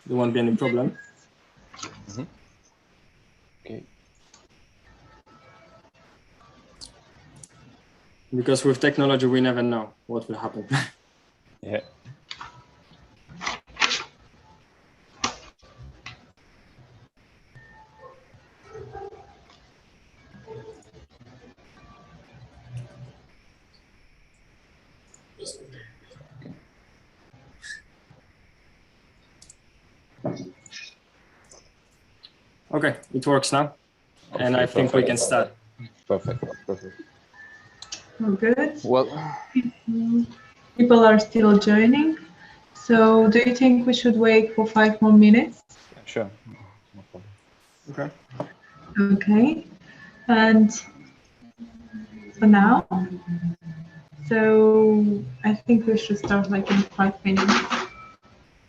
There won't be any problem. Mm-hmm. Okay. Because with technology, we never know what will happen. Yeah. Okay, it works now. Okay, and I think we can start. Perfect, perfect. Oh, good. Well, people are still joining. So do you think we should wait for 5 more minutes? sure. No problem. Okay. Okay. And for now, so I think we should start like in 5 minutes.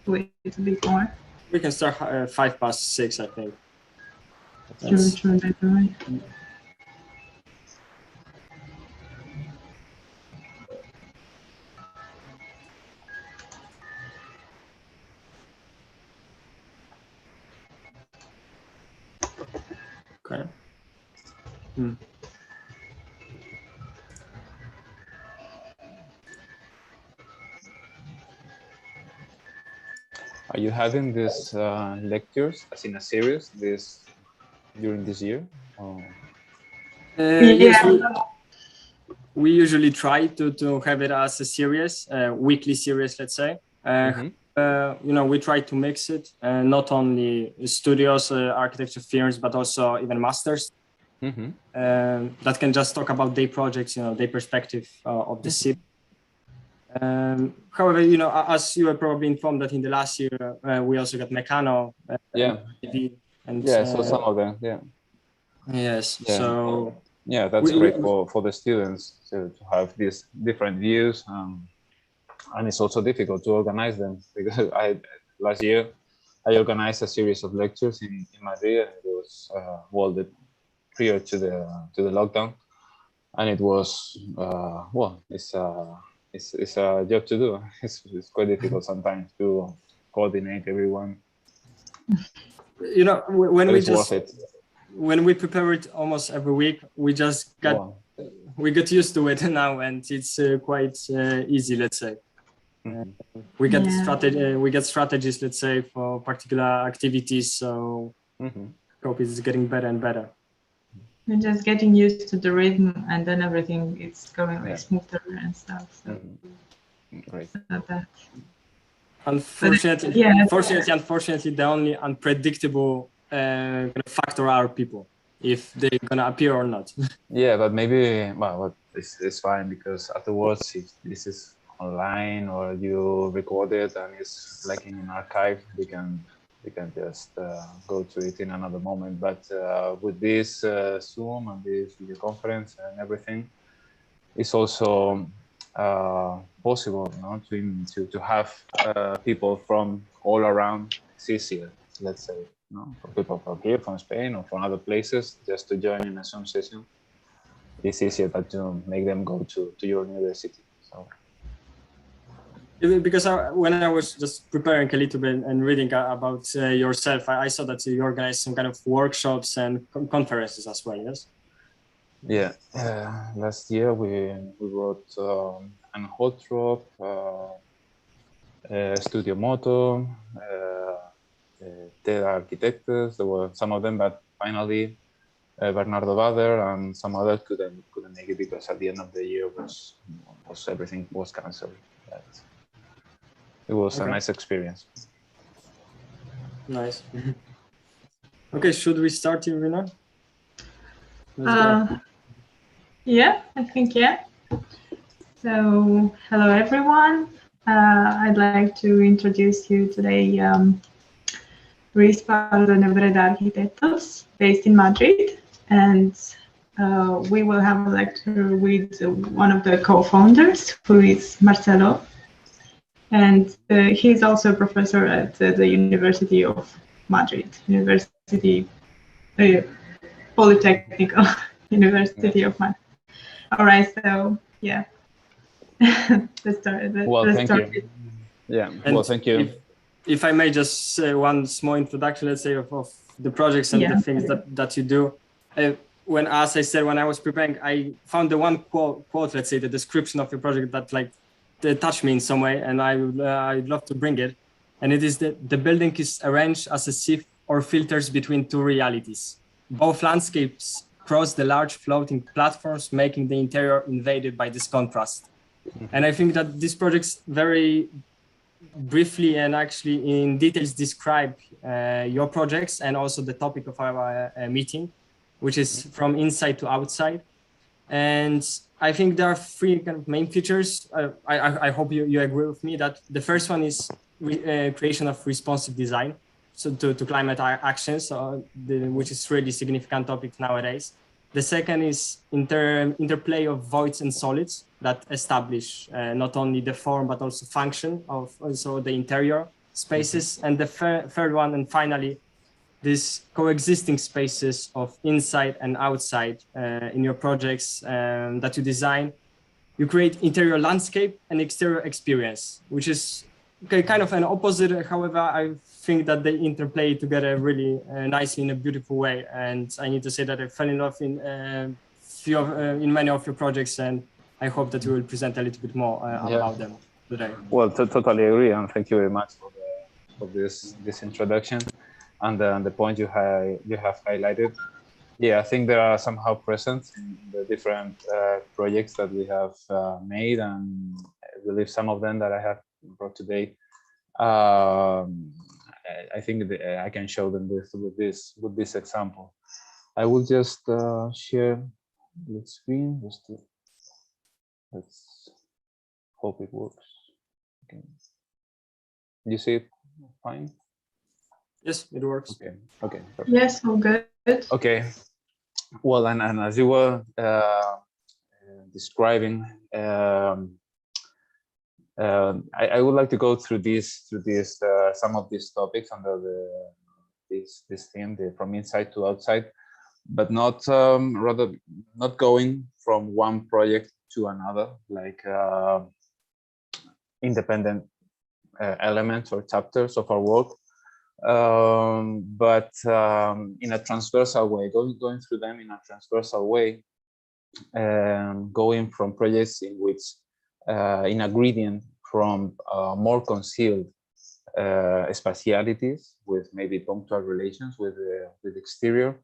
Wait a bit more. We can start 6:05, I think. True, that's right. Okay. Are you having these lectures as in a series during this year? Or? Yes, we usually try to have it as a series, weekly series, let's say. You know, we try to mix it, not only studios, architecture firms, but also even masters that can just talk about their projects, you know, their perspective of the city. However, you know, as you were probably informed that in the last year, we also got Meccano. And so some of them, Yes, yeah. so... Yeah, that's great for the students to have these different views. And it's also difficult to organize them because last year I organized a series of lectures in Madrid, and it was prior to the lockdown, and it was it's a job to do. It's quite difficult sometimes to coordinate everyone. You know, when we prepare it almost every week, we just got used to it now, and it's quite easy, let's say. We get strategies, let's say, for particular activities, so hope it's getting better and better. We're just getting used to the rhythm, and then everything is going like smoother and stuff. So great. Unfortunately, the only unpredictable factor are people, if they're gonna appear or not. Yeah, but maybe it's fine, because afterwards, if this is online or you record it and it's like in an archive, we can just go to it in another moment. But with this Zoom and this video conference and everything, it's also possible, you know, to have people from all around. It's easier, let's say, you know, for people from here, from Spain, or from other places, just to join in a Zoom session. It's easier than to make them go to your university. So. Because when I was just preparing a little bit and reading about yourself, I saw that you organize some kind of workshops and conferences as well, yes? Yeah, last year we wrote an hot drop, Studio Moto, TED Architects. There were some of them, but finally Bernardo Bader and some others couldn't make it, because at the end of the year everything was cancelled. It was a nice experience. Nice. Okay, should we start, Irina? Yeah, I think, yeah. So, hello everyone. I'd like to introduce you today RUIZ Pardo Nebreda Arquitectos, based in Madrid. And we will have a lecture with one of the co-founders, who is Marcelo. And he's also a professor at the University of Madrid, Polytechnical University of Madrid. All right, so yeah, let's start. Thank you. Yeah, and thank you. if I may just say one small introduction, let's say, of the projects and the things that you do. As I said, when I was preparing, I found the one quote, let's say, the description of your project that like touched me in some way, and I'd love to bring it. And it is that the building is arranged as a sieve or filters between two realities. Both landscapes cross the large floating platforms, making the interior invaded by this contrast. And I think that these projects very briefly and actually in details describe your projects and also the topic of our meeting, which is from inside to outside. And I think there are three kind of main features. I hope you agree with me that the first one is creation of responsive design, so to climate actions, which is really significant topic nowadays. The second is interplay of voids and solids that establish not only the form but also function of also the interior spaces. And the third one, and finally, these coexisting spaces of inside and outside in your projects that you design. You create interior landscape and exterior experience, which is kind of an opposite. However, I think that they interplay together really nicely in a beautiful way. And I need to say that I fell in love in many of your projects, and I hope that you will present a little bit more about them today. Well, totally agree, and thank you very much for this introduction and the point you have highlighted. Yeah, I think they are somehow present in the different projects that we have made, and I believe some of them that I have brought today. I think I can show them with this example. I will just share the screen just to let's hope it works. Okay. You see it fine? Yes, it works. Okay. Okay. Perfect. Yes, all good. Okay. Well, and as you were describing, I would like to go through some of these topics under this theme, from inside to outside, but not rather not going from one project to another, like independent elements or chapters of our work, but in a transversal way, going through them in a transversal way, going from projects in which in a gradient from more concealed spatialities with maybe punctual relations with exterior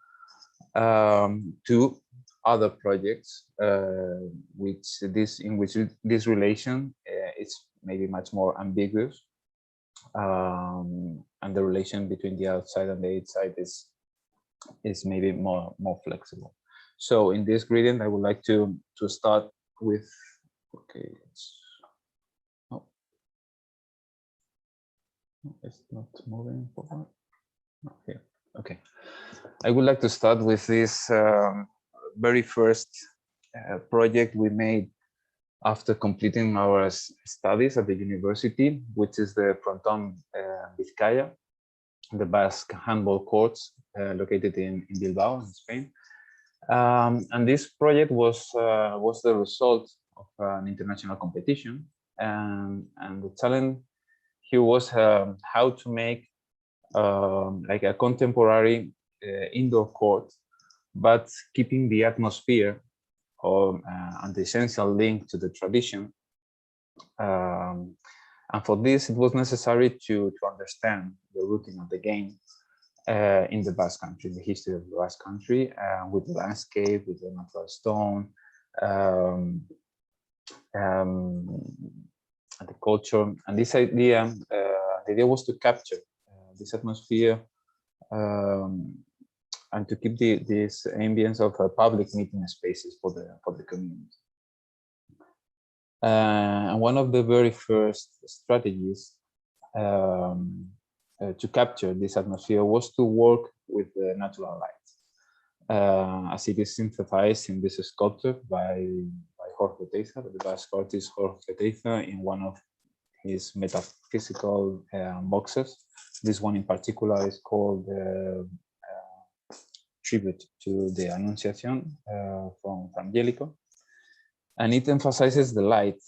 to other projects in which this relation is maybe much more ambiguous, and the relation between the outside and the inside is maybe more flexible. So in this gradient, I would like to start with, okay, it's not moving forward. Okay, okay. I would like to start with this very first project we made after completing our studies at the university, which is the Frontón Vizcaya, the Basque handball courts located in Bilbao, in Spain. And this project was the result of an international competition, and the challenge here was how to make like a contemporary indoor court, but keeping the atmosphere and the essential link to the tradition. And for this, it was necessary to understand the rooting of the game in the Basque Country, the history of the Basque Country, with the landscape, with the natural stone, and the culture. And this idea, the idea was to capture this atmosphere and to keep this ambience of public meeting spaces for the community. And one of the very first strategies to capture this atmosphere was to work with the natural light, as it is synthesized in this sculpture by Jorge Teiza, the Basque artist Jorge Teiza, in one of his metaphysical boxes. This one in particular is called Tribute to the Annunciation from Angelico. And it emphasizes the light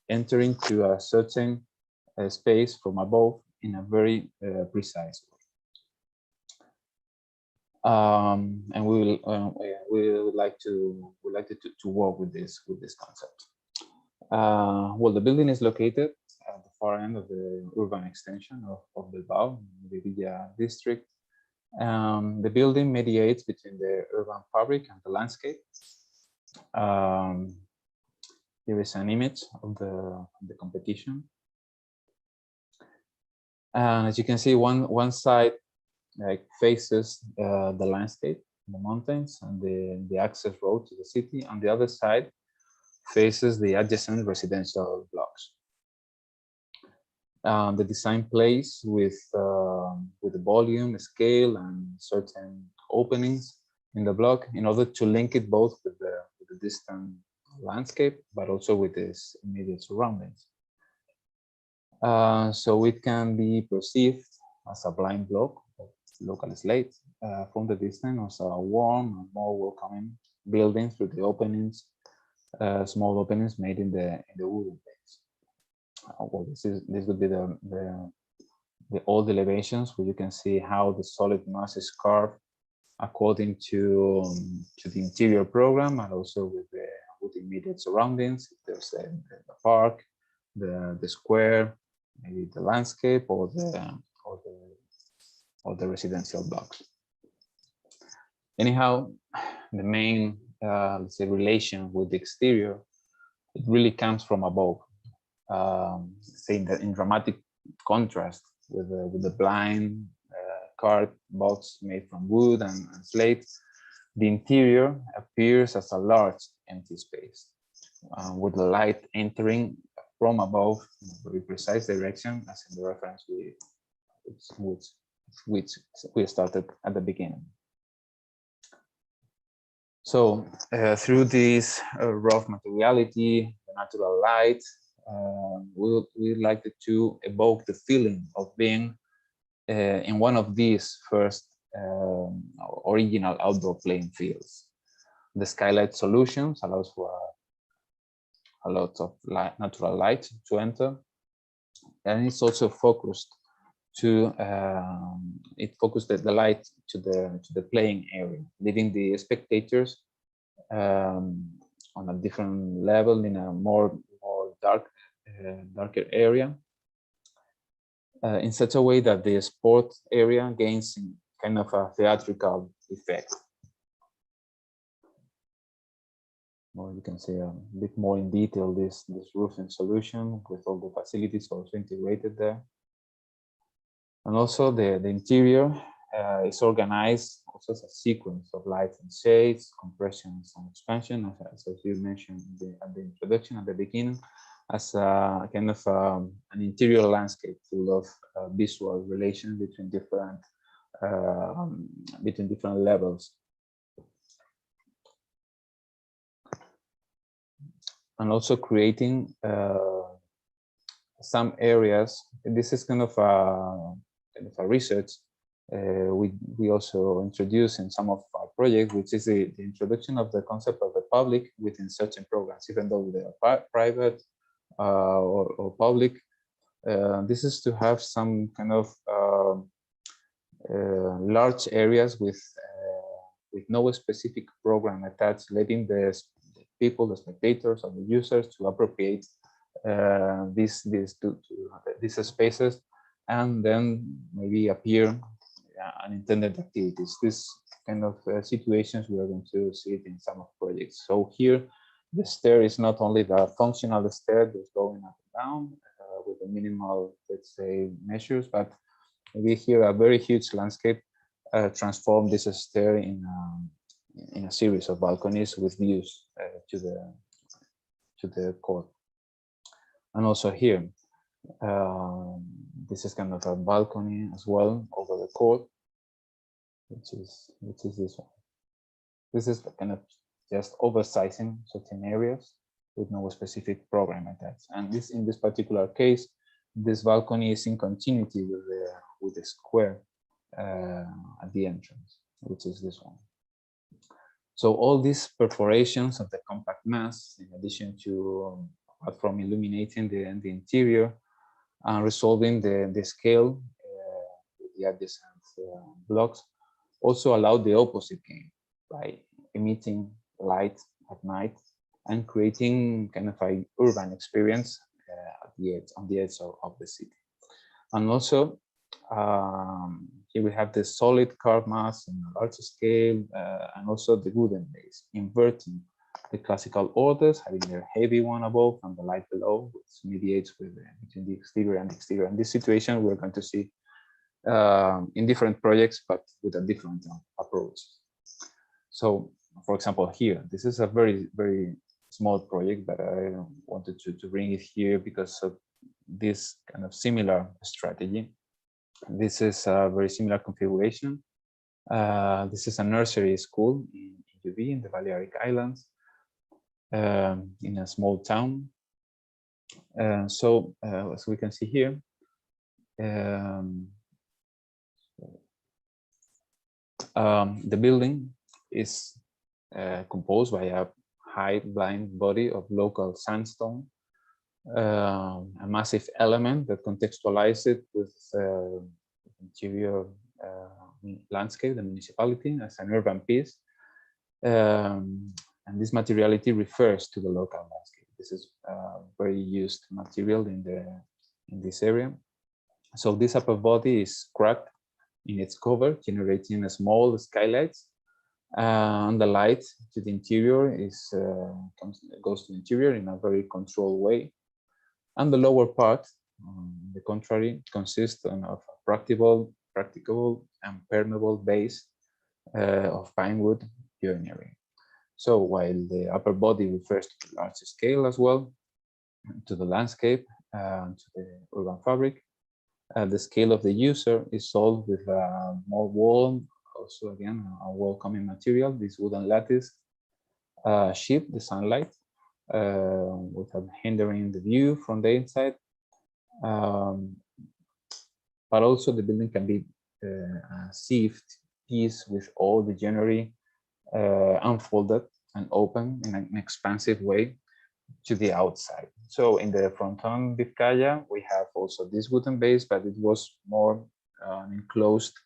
entering to a certain space from above in a very precise way. And we would like to work with this concept. Well, the building is located at the far end of the urban extension of Bilbao, the Villa district. The building mediates between the urban fabric and the landscape. Here is an image of the competition. And as you can see, one side faces the landscape, the mountains, and the access road to the city. On the other side faces the adjacent residential blocks. The design plays with the volume, scale, and certain openings in the block in order to link it both with the distant landscape, but also with its immediate surroundings. So it can be perceived as a blind block of local slate from the distance as a warm and more welcoming building through the openings, small openings made in the wooden base. Well, this would be the old elevations where you can see how the solid mass is carved according to the interior program, and also with the immediate surroundings. There's the park, the square, maybe the landscape, or the residential blocks. Anyhow, the main let's say relation with the exterior, it really comes from above. Saying that in dramatic contrast with the blind carved box made from wood and slate, the interior appears as a large empty space with the light entering from above in a very precise direction, as in the reference which we started at the beginning. So through this rough materiality, the natural light, we like to evoke the feeling of being in one of these first original outdoor playing fields. The skylight solutions allows for a lot of natural light to enter, and it's also focused to the light to the playing area, leaving the spectators on a different level in a more darker area, in such a way that the sport area gains kind of a theatrical effect. Well, you can see a bit more in detail this roofing solution with all the facilities also integrated there. And also the interior is organized also as a sequence of lights and shades, compressions and expansion, as you mentioned at the introduction at the beginning, as a kind of an interior landscape full of visual relations between different levels. And also creating some areas. This is kind of a research we also introduce in some of our projects, which is the introduction of the concept of the public within certain programs, even though they are private or public. This is to have some kind of large areas with no specific program attached, letting the people, the spectators, or the users to appropriate these spaces, and then maybe appear unintended activities. This kind of situations we are going to see it in some of projects. So here, the stair is not only the functional stair that's going up and down with the minimal, let's say, measures, but maybe here a very huge landscape transform this stair in a series of balconies with views to the court. And also here, this is kind of a balcony as well over the court, which is this one. This is kind of just oversizing certain areas with no specific program attached. And this, in this particular case, this balcony is in continuity with the square at the entrance, which is this one. So all these perforations of the compact mass, in addition to apart from illuminating the interior, and resolving the scale with the adjacent blocks also allowed the opposite game by emitting light at night and creating kind of an urban experience at the edge, on the edge of the city. And also, here we have the solid carved mass on a larger scale, and also the wooden base, inverting the classical orders, having the heavy one above and the light below, which mediates with between the exterior and the exterior. And this situation we're going to see in different projects, but with a different approach. So, for example, here, this is a very, very small project, but I wanted to bring it here because of this kind of similar strategy. This is a very similar configuration. This is a nursery school in UV in the Balearic Islands, in a small town. So as we can see here, the building is composed by a high blind body of local sandstone, a massive element that contextualizes it with interior landscape, the municipality, as an urban piece. And this materiality refers to the local landscape. This is very used material in this area. So this upper body is cracked in its cover, generating a small skylights. And the light to the interior goes to the interior in a very controlled way. And the lower part, on the contrary, consists of a practicable and permeable base of pine wood joinery. So while the upper body refers to the larger scale as well, to the landscape, to the urban fabric, the scale of the user is solved with a more wall, also again a welcoming material, this wooden lattice shield the sunlight without hindering the view from the inside. But also the building can be a sieved piece with all the joinery unfolded and open in an expansive way to the outside. So in the fronton Vizcaya, we have also this wooden base, but it was more enclosed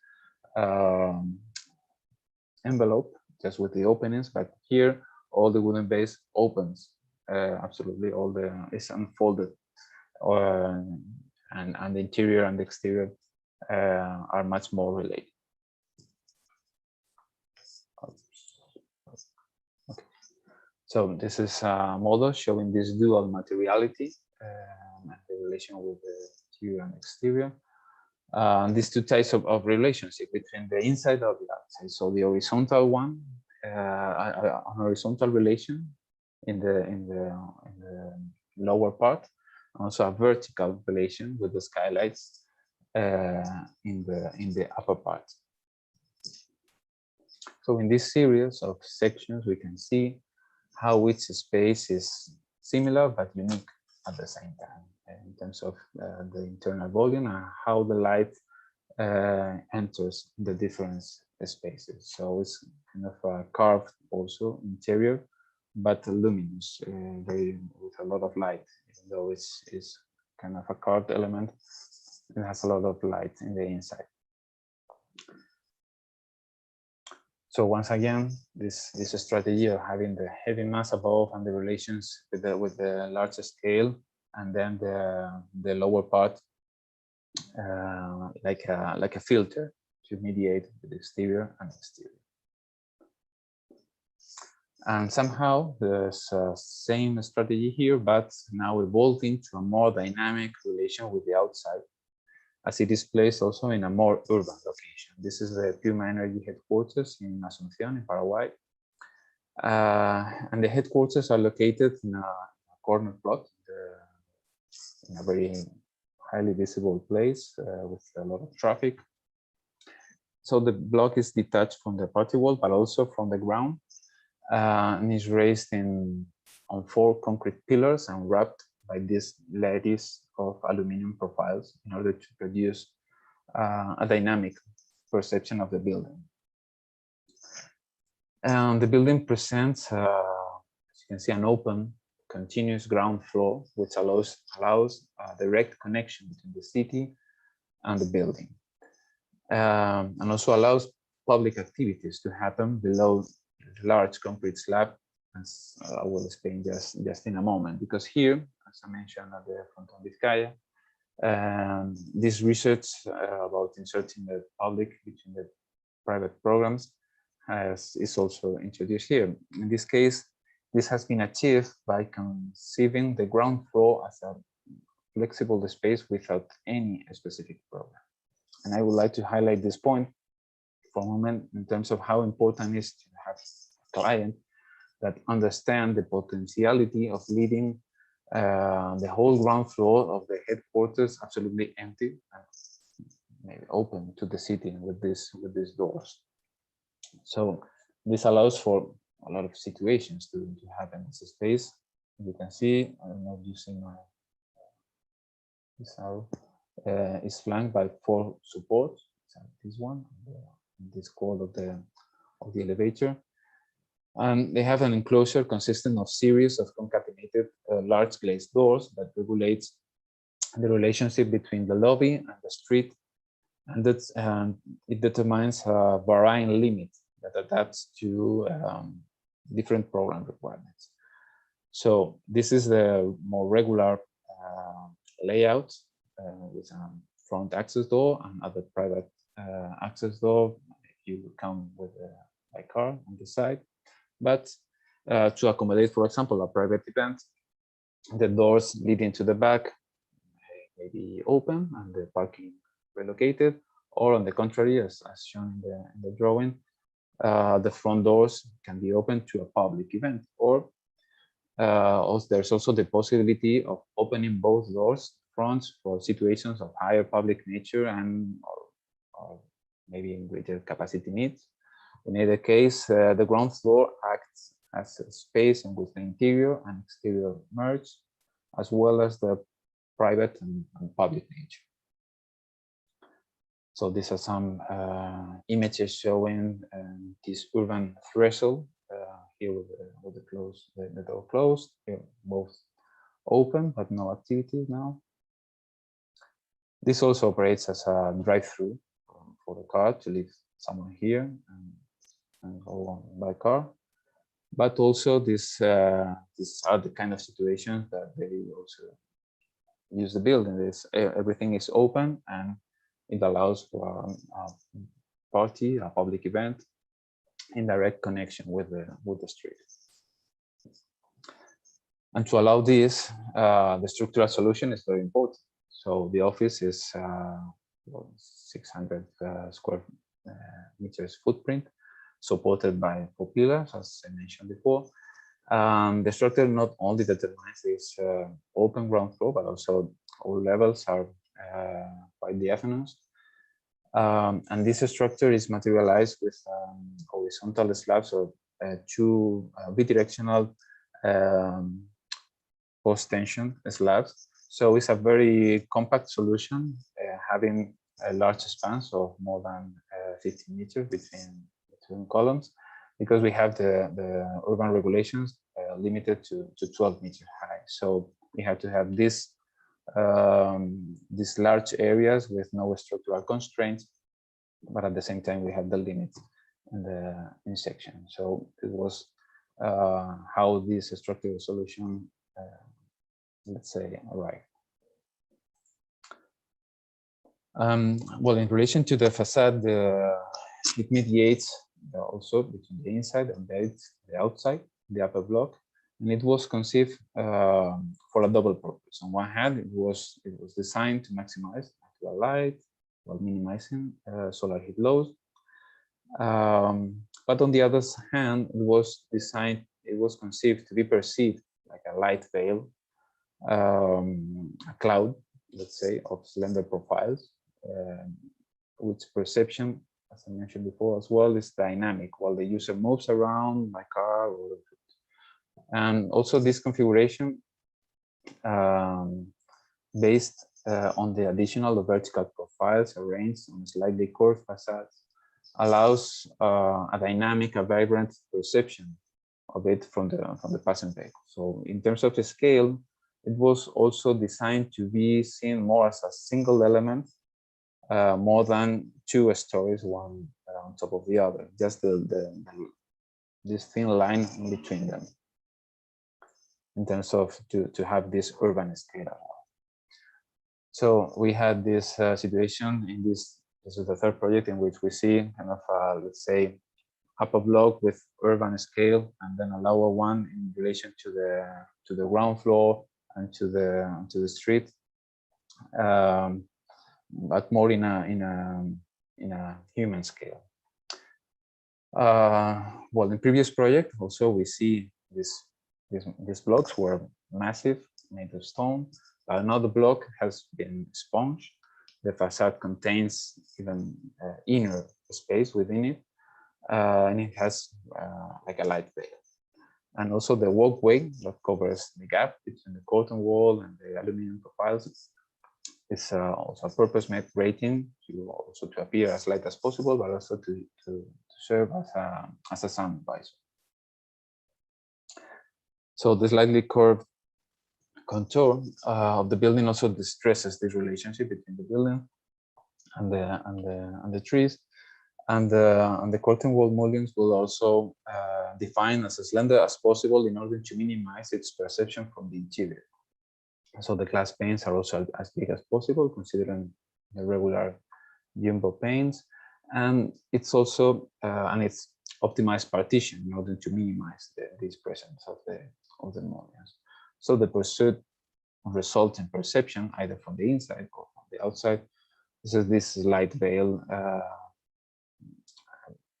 envelope just with the openings. But here, all the wooden base opens absolutely. All is unfolded, and the interior and the exterior are much more related. So this is a model showing this dual materiality and the relation with the interior and exterior. And these two types of relationship between the inside and the outside. So the horizontal one, a horizontal relation in the lower part, also a vertical relation with the skylights in the upper part. So in this series of sections, we can see how each space is similar but unique at the same time in terms of the internal volume and how the light enters the different spaces. So it's kind of carved also interior, but luminous, with a lot of light. Even though it's kind of a carved element, it has a lot of light in the inside. So once again, this strategy of having the heavy mass above and the relations with the larger scale, and then the lower part like a filter to mediate the exterior and exterior. And somehow there's same strategy here, but now evolving to a more dynamic relation with the outside, as it is placed also in a more urban location. This is the Puma Energy headquarters in Asunción, in Paraguay. And the headquarters are located in a corner plot, in a very highly visible place with a lot of traffic. So the block is detached from the party wall, but also from the ground, and is raised on 4 concrete pillars and wrapped by this lattice of aluminum profiles in order to produce a dynamic perception of the building. And the building presents, as you can see, an open continuous ground floor, which allows a direct connection between the city and the building, and also allows public activities to happen below the large concrete slab, as I will explain just in a moment. Because here, as I mentioned at the Fronton Vizcaya, this research about inserting the public between the private programs is also introduced here. In this case, this has been achieved by conceiving the ground floor as a flexible space without any specific program. And I would like to highlight this point for a moment in terms of how important it is to have a client that understand the potentiality of leaving the whole ground floor of the headquarters absolutely empty and maybe open to the city with these doors. So this allows for a lot of situations to happen in this space. You can see, I don't know if you see my this arrow is flanked by 4 supports. So this one, this cord of the elevator, and they have an enclosure consisting of series of concatenated large glazed doors that regulates the relationship between the lobby and the street, and it determines a varying limit that adapts to different program requirements. So this is the more regular layout with a front access door and other private access door if you come with by car on the side. But to accommodate, for example, a private event, the doors leading to the back may be open and the parking relocated, or on the contrary, as shown in the drawing, the front doors can be open to a public event, or there's also the possibility of opening both doors fronts for situations of higher public nature and or maybe in greater capacity needs. In either case, the ground floor acts as a space in which the interior and exterior merge, as well as the private and public nature. So these are some images showing this urban threshold here with the door closed, here both open but no activity now. This also operates as a drive-through for the car to leave someone here and go on by car. But also these are the kind of situations that they also use the building. Everything is open and it allows for a party, a public event in direct connection with the street. And to allow this, the structural solution is very important. So the office is 600 square meters footprint, supported by 4 pillars, as I mentioned before. The structure not only determines this open ground floor, but also all levels are quite diaphanous. And this structure is materialized with horizontal slabs of 2 bidirectional post-tension slabs. So it's a very compact solution, having a large spans of more than 15 meters between columns, because we have the urban regulations limited to 12 meters high. So we have to have these large areas with no structural constraints, but at the same time we have the limit in section. So it was how this structural solution, let's say, arrived. Well, in relation to the facade, it mediates also between the inside and the outside, the upper block, and it was conceived for a double purpose. On one hand, it was designed to maximize natural light while minimizing solar heat loss. But on the other hand, it was conceived to be perceived like a light veil, a cloud, let's say, of slender profiles, which perception, as I mentioned before as well, is dynamic while the user moves around by car or foot. And also this configuration, based on the additional vertical profiles arranged on slightly curved facades, allows a dynamic, a vibrant perception of it from the passing vehicle. So in terms of the scale, it was also designed to be seen more as a single element, more than two stories, one on top of the other, just this thin line in between them, in terms of to have this urban scale. So we had this situation in this is the third project in which we see kind of let's say upper block with urban scale, and then a lower one in relation to the ground floor and to the street, but more in a human scale. Well, in previous project also we see these blocks were massive, made of stone. Another block has been sponged. The facade contains even inner space within it, and it has like a light veil. And also the walkway that covers the gap between the curtain wall and the aluminum profiles is also a purpose-made grating to appear as light as possible, but also to serve as a sun visor. So the slightly curved contour of the building also distresses this relationship between the building and the trees, and the curtain wall moldings will also define as slender as possible in order to minimize its perception from the interior. So the glass panes are also as big as possible, considering the regular jumbo panes, and it's also and it's optimized partition in order to minimize this presence of the moldings. So the pursuit results in perception either from the inside or from the outside. This is this light veil,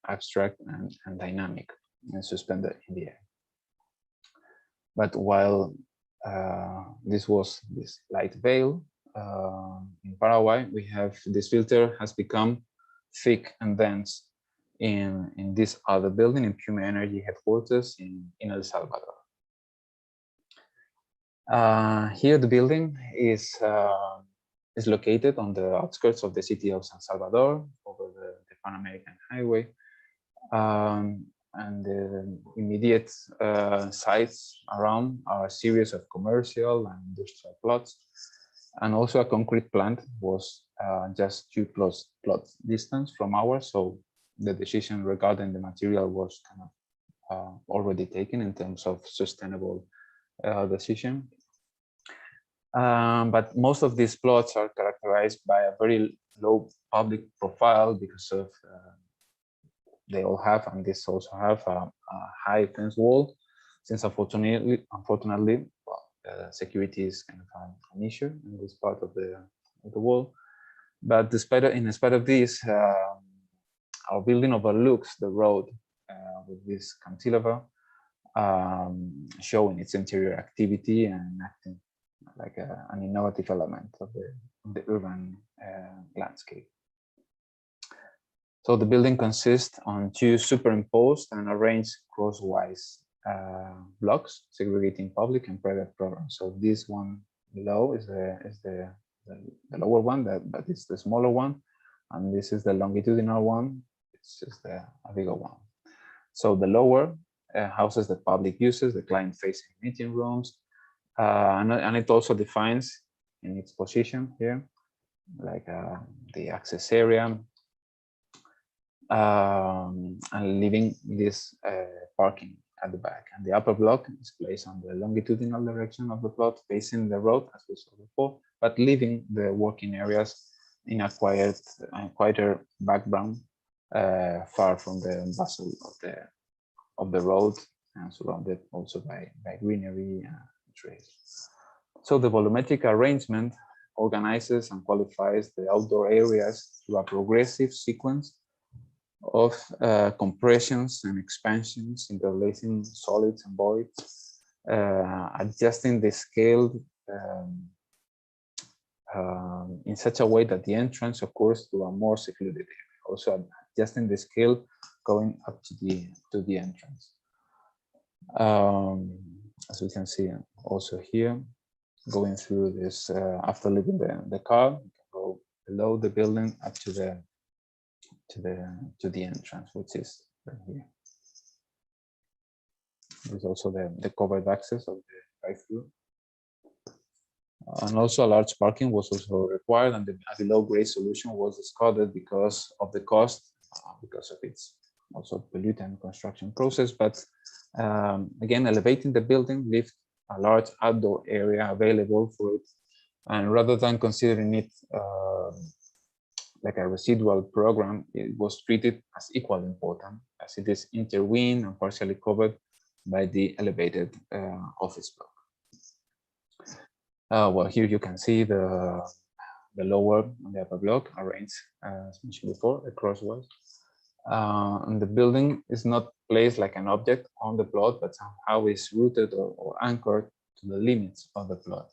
abstract and dynamic and suspended in the air. But while this was this light veil, in Paraguay we have this filter has become thick and dense in this other building, in Puma Energy headquarters in El Salvador. Here the building is located on the outskirts of the city of San Salvador, over the Pan American Highway, and the immediate sites around are a series of commercial and industrial plots, and also a concrete plant was just 2 plots distance from ours. So the decision regarding the material was kind of already taken in terms of sustainable decision. But most of these plots are characterized by a very low public profile because of they all have, and this also have a high fence wall, since unfortunately well, security is kind of an issue in this part of the wall. But in spite of this, our building overlooks the road with this cantilever, showing its interior activity and acting like an innovative element of the urban landscape. So the building consists on 2 superimposed and arranged crosswise blocks, segregating public and private programs. So this one below is the lower one, but it's the smaller one, and this is the longitudinal one. It's just a bigger one. So the lower houses the public uses, the client-facing meeting rooms, and it also defines in its position here, like the access area, and leaving this parking at the back. And the upper block is placed on the longitudinal direction of the plot, facing the road, as we saw before, but leaving the working areas in a quieter background, far from the bustle of the road, and surrounded also by greenery and trees. So the volumetric arrangement organizes and qualifies the outdoor areas through a progressive sequence of compressions and expansions, interlacing solids and voids, adjusting the scale in such a way that the entrance occurs to a more secluded area, also adjusting the scale going up to the entrance. As we can see also here, going through this, after leaving the car, you can go below the building up to the entrance, which is right here. There's also the covered access of the drive-through. And also a large parking was also required, and a low-grade solution was discarded because of the cost, because of its also pollutant construction process. But again, elevating the building left a large outdoor area available for it, and rather than considering it like a residual program, it was treated as equally important, as it is intervened and partially covered by the elevated office block. Well, here you can see the lower and the upper block arranged, as mentioned before, crosswise. And the building is not placed like an object on the plot, but somehow is rooted or anchored to the limits of the plot.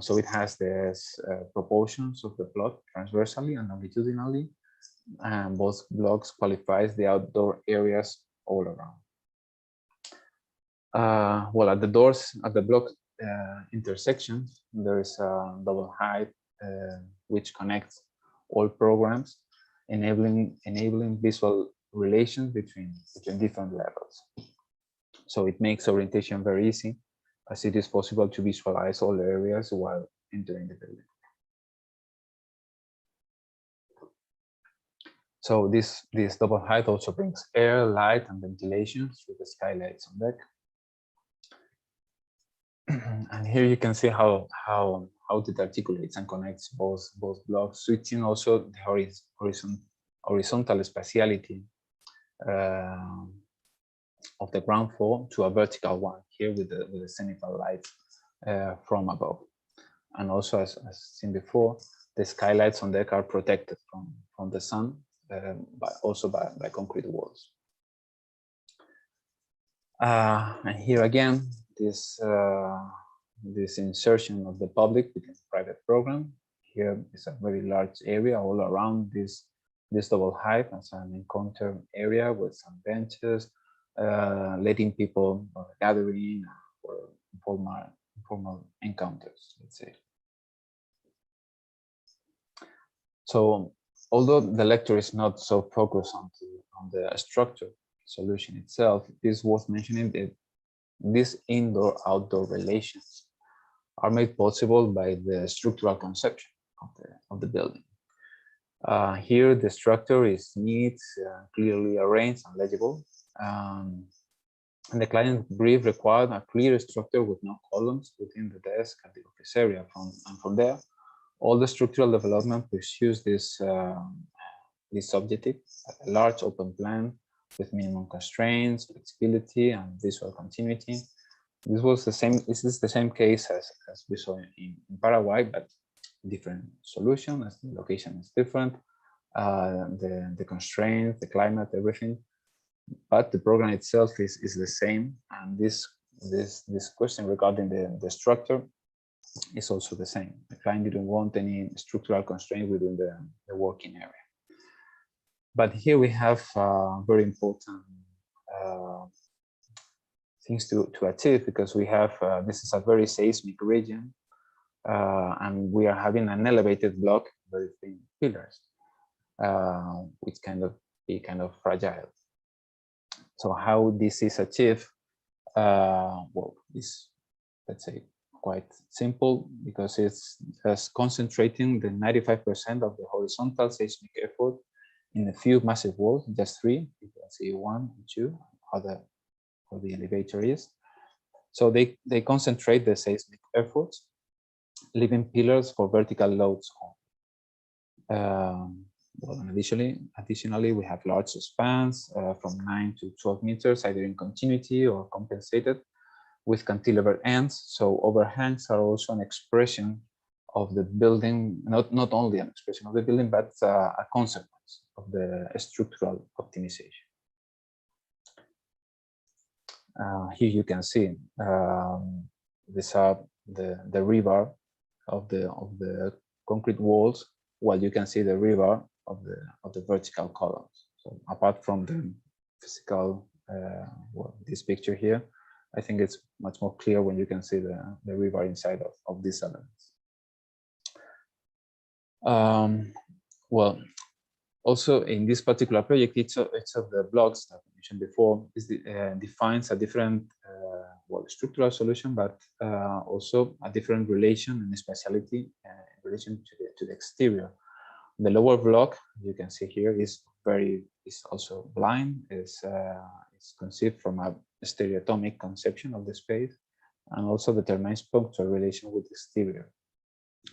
So it has these proportions of the plot transversally and longitudinally, and both blocks qualifies the outdoor areas all around. Well, at the doors, at the block intersections, there is a double height which connects all programs, enabling visual relations between different levels. So it makes orientation very easy, as it is possible to visualize all areas while entering the building. So this double height also brings air, light, and ventilation through the skylights on deck. And here you can see how it articulates and connects both blocks, switching also the horizontal spatiality of the ground floor to a vertical one here with the zenithal light from above. And also, as seen before, the skylights on deck are protected from the sun, but also by concrete walls. And here again, this insertion of the public within private program. Here is a very large area all around this double height as an encounter area with some benches, letting people gathering for informal encounters, let's say. So although the lecture is not so focused on the structure solution itself, it is worth mentioning that these indoor-outdoor relations are made possible by the structural conception of the building. Here, the structure is neat, clearly arranged and legible. And the client brief required a clear structure with no columns within the desk and the office area. From there, all the structural development pursues this objective, a large open plan with minimum constraints, flexibility, and visual continuity. This is the same case as we saw in Paraguay, but different solution as the location is different, the constraints, the climate, everything. But the program itself is the same, and this question regarding the structure is also the same. The client didn't want any structural constraint within the working area. But here we have very important things to achieve, because we have this is a very seismic region, and we are having an elevated block, very thin pillars, which be kind of fragile. So how this is achieved? Well, it's, let's say, quite simple, because it's just concentrating the 95% of the horizontal seismic effort in a few massive walls, just three. You can see 1 and 2, other where the elevator is. So they concentrate the seismic efforts, leaving pillars for vertical loads on. Well, and additionally, we have large spans from 9 to 12 meters, either in continuity or compensated with cantilever ends. So overhangs are also an expression of the building, not only an expression of the building, but a consequence of the structural optimization. Here you can see these are the rebar of the concrete walls, while you can see the rebar of the vertical columns. So apart from the physical, well, this picture here, I think it's much more clear when you can see the rebar inside of these elements. Well, Also, in this particular project, each of the blocks that I mentioned before defines a different structural solution, but also a different relation and speciality in relation to the exterior. The lower block, you can see here, is also blind. It's conceived from a stereotomic conception of the space, and also determines punctual relation with the exterior.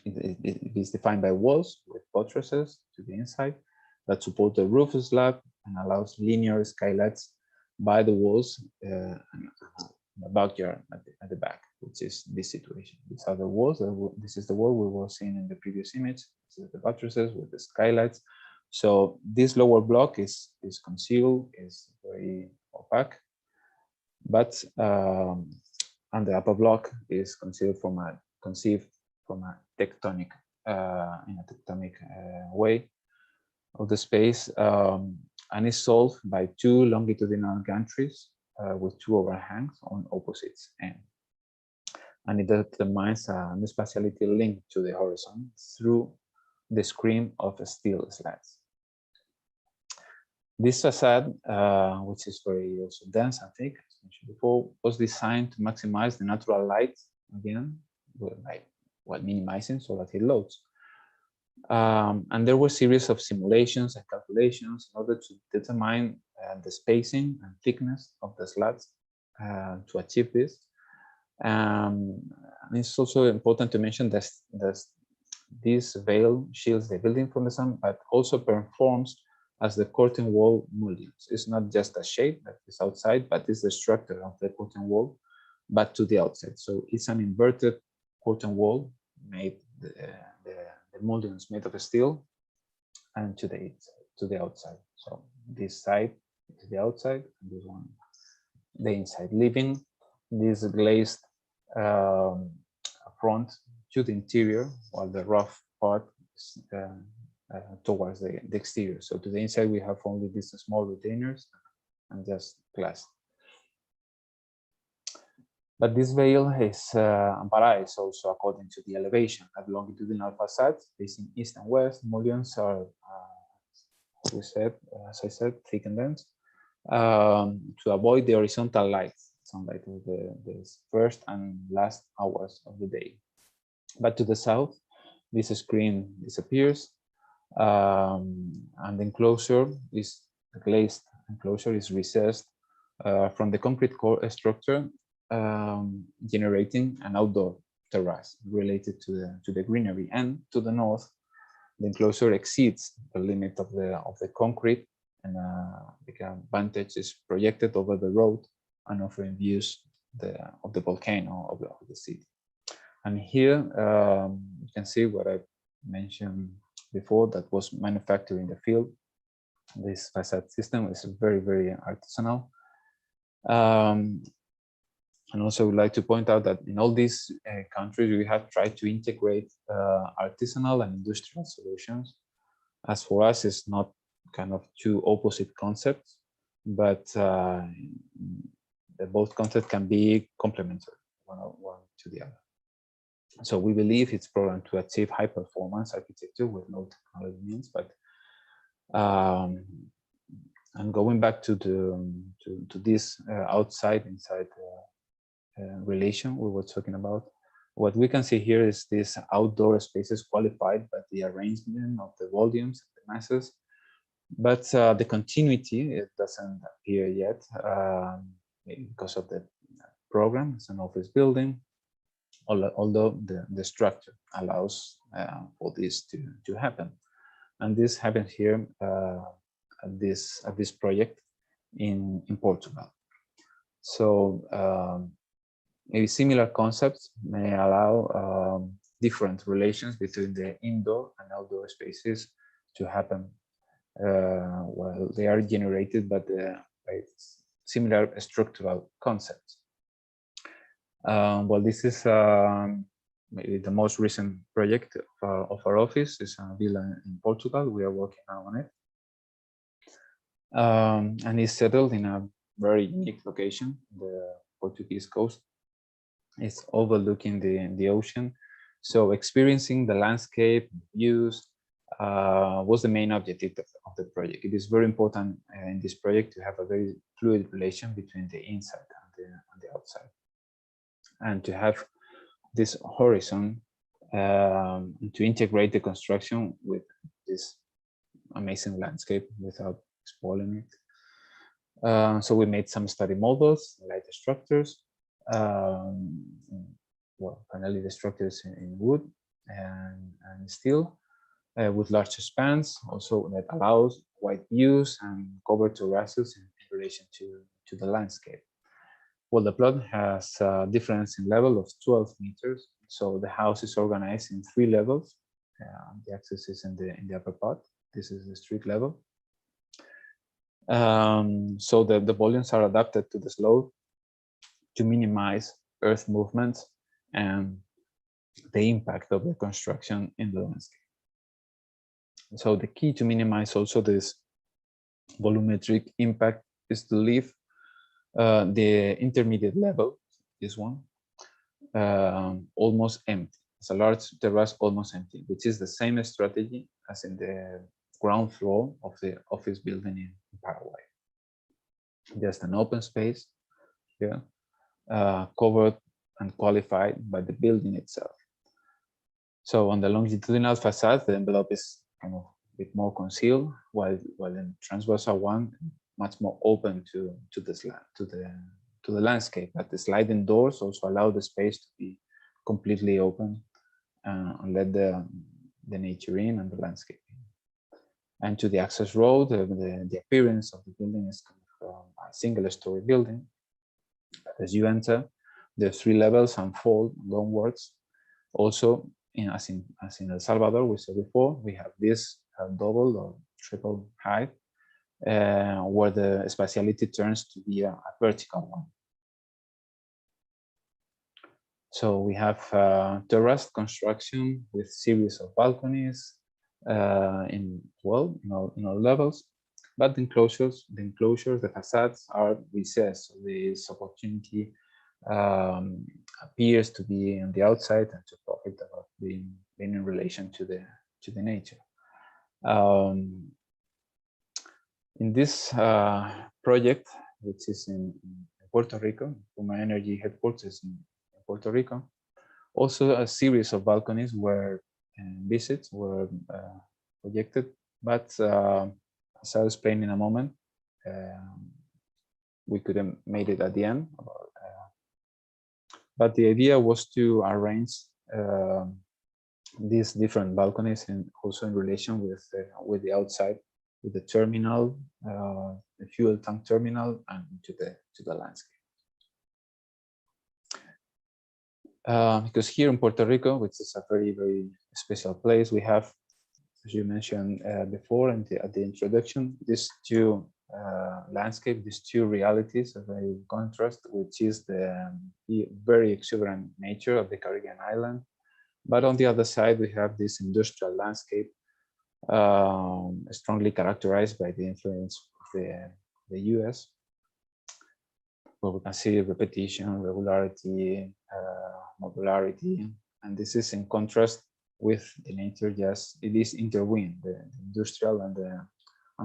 It is defined by walls with buttresses to the inside that support the roof slab and allows linear skylights by the walls and the backyard at the back, which is this situation. These are the walls. This is the wall we were seeing in the previous image. This is the buttresses with the skylights. So this lower block is concealed, is very opaque, but and the upper block is conceived from a tectonic in a tectonic way of the space, and is solved by two longitudinal gantries with two overhangs on opposite ends. And it determines a new spatiality linked to the horizon through the screen of steel slats. This facade, which is very also dense and thick, as mentioned before, was designed to maximize the natural light again, while minimizing solar heat loads. And there were a series of simulations and calculations in order to determine the spacing and thickness of the slats to achieve this. And it's also important to mention that this veil shields the building from the sun, but also performs as the curtain wall mullions. It's not just a shape that is outside, but it's the structure of the curtain wall, but to the outside. So it's an inverted curtain wall made, the mullions made of steel, and to the outside. So this side is the outside, and this one the inside, leaving this glazed front to the interior, while the rough part is towards the exterior. So to the inside we have only these small retainers and just glass. But this veil is amparized also according to the elevation. At longitudinal facades facing east and west, mullions are, as I said, thick and dense, to avoid the horizontal sunlight of the first and last hours of the day. But to the south, this screen disappears, and the enclosure is, the glazed enclosure is recessed from the concrete core structure, generating an outdoor terrace related to the greenery. And to the north, the enclosure exceeds the limit of the concrete, and the vantage is projected over the road and offering views of the volcano of the city. And here you can see what I mentioned before, that was manufactured in the field. This facade system is very, very artisanal. And also I would like to point out that in all these countries, we have tried to integrate artisanal and industrial solutions. As for us, it's not kind of two opposite concepts, but both concepts can be complementary, one to the other. So we believe it's programmed to achieve high performance architecture with no technology means, but and going back to this outside-inside relation we were talking about, what we can see here is this outdoor spaces qualified by the arrangement of the volumes, the masses, but the continuity, it doesn't appear yet because of the program. It's an office building, although the structure allows for this to happen. And this happens here at this project in Portugal. So maybe similar concepts may allow different relations between the indoor and outdoor spaces to happen while they are generated by similar structural concepts. Well, this is maybe the most recent project of our office. Is a villa in Portugal. We are working now on it, and it's settled in a very unique location, the Portuguese coast. It's overlooking the ocean, so experiencing the landscape, views, was the main objective of the project. It is very important in this project to have a very fluid relation between the inside and the outside, and to have this horizon to integrate the construction with this amazing landscape without spoiling it. So we made some study models, like the structures, well, primarily the structures in wood and steel, with large spans, also that allows wide views and covered terraces in relation to the landscape. Well, the plot has a difference in level of 12 meters. So the house is organized in 3 levels. The access is in the upper part. This is the street level. So the volumes are adapted to the slope to minimize earth movements and the impact of the construction in the landscape. So the key to minimize also this volumetric impact is to leave the intermediate level, this one, almost empty. It's a large terrace almost empty, which is the same strategy as in the ground floor of the office building in Paraguay. Just an open space here, covered and qualified by the building itself. So on the longitudinal facade, the envelope is kind of a bit more concealed, while in the transversal one, much more open to the landscape. But the sliding doors also allow the space to be completely open and let the nature in and the landscape in. And to the access road, the appearance of the building is kind of a single-story building. As you enter, the 3 levels unfold downwards. Also, as in El Salvador, we said before, we have this double or triple height, where the spatiality turns to be a vertical one. So we have terraced construction with series of balconies in all levels, but the enclosures, the facades are recessed. So this opportunity appears to be on the outside and to profit about being in relation to the nature. In this project, which is in Puerto Rico, Puma Energy headquarters in Puerto Rico, also a series of balconies were projected, but as I'll explain in a moment, we could have made it at the end. But the idea was to arrange these different balconies and also in relation with the outside, with the terminal, the fuel tank terminal, and to the landscape. Because here in Puerto Rico, which is a very, very special place, we have, as you mentioned before at the introduction, these two landscape, these two realities of a contrast, which is the very exuberant nature of the Caribbean island. But on the other side, we have this industrial landscape, strongly characterized by the influence of the US, where we can see repetition, regularity, modularity, and this is in contrast with the nature. Just it is intertwined, the industrial and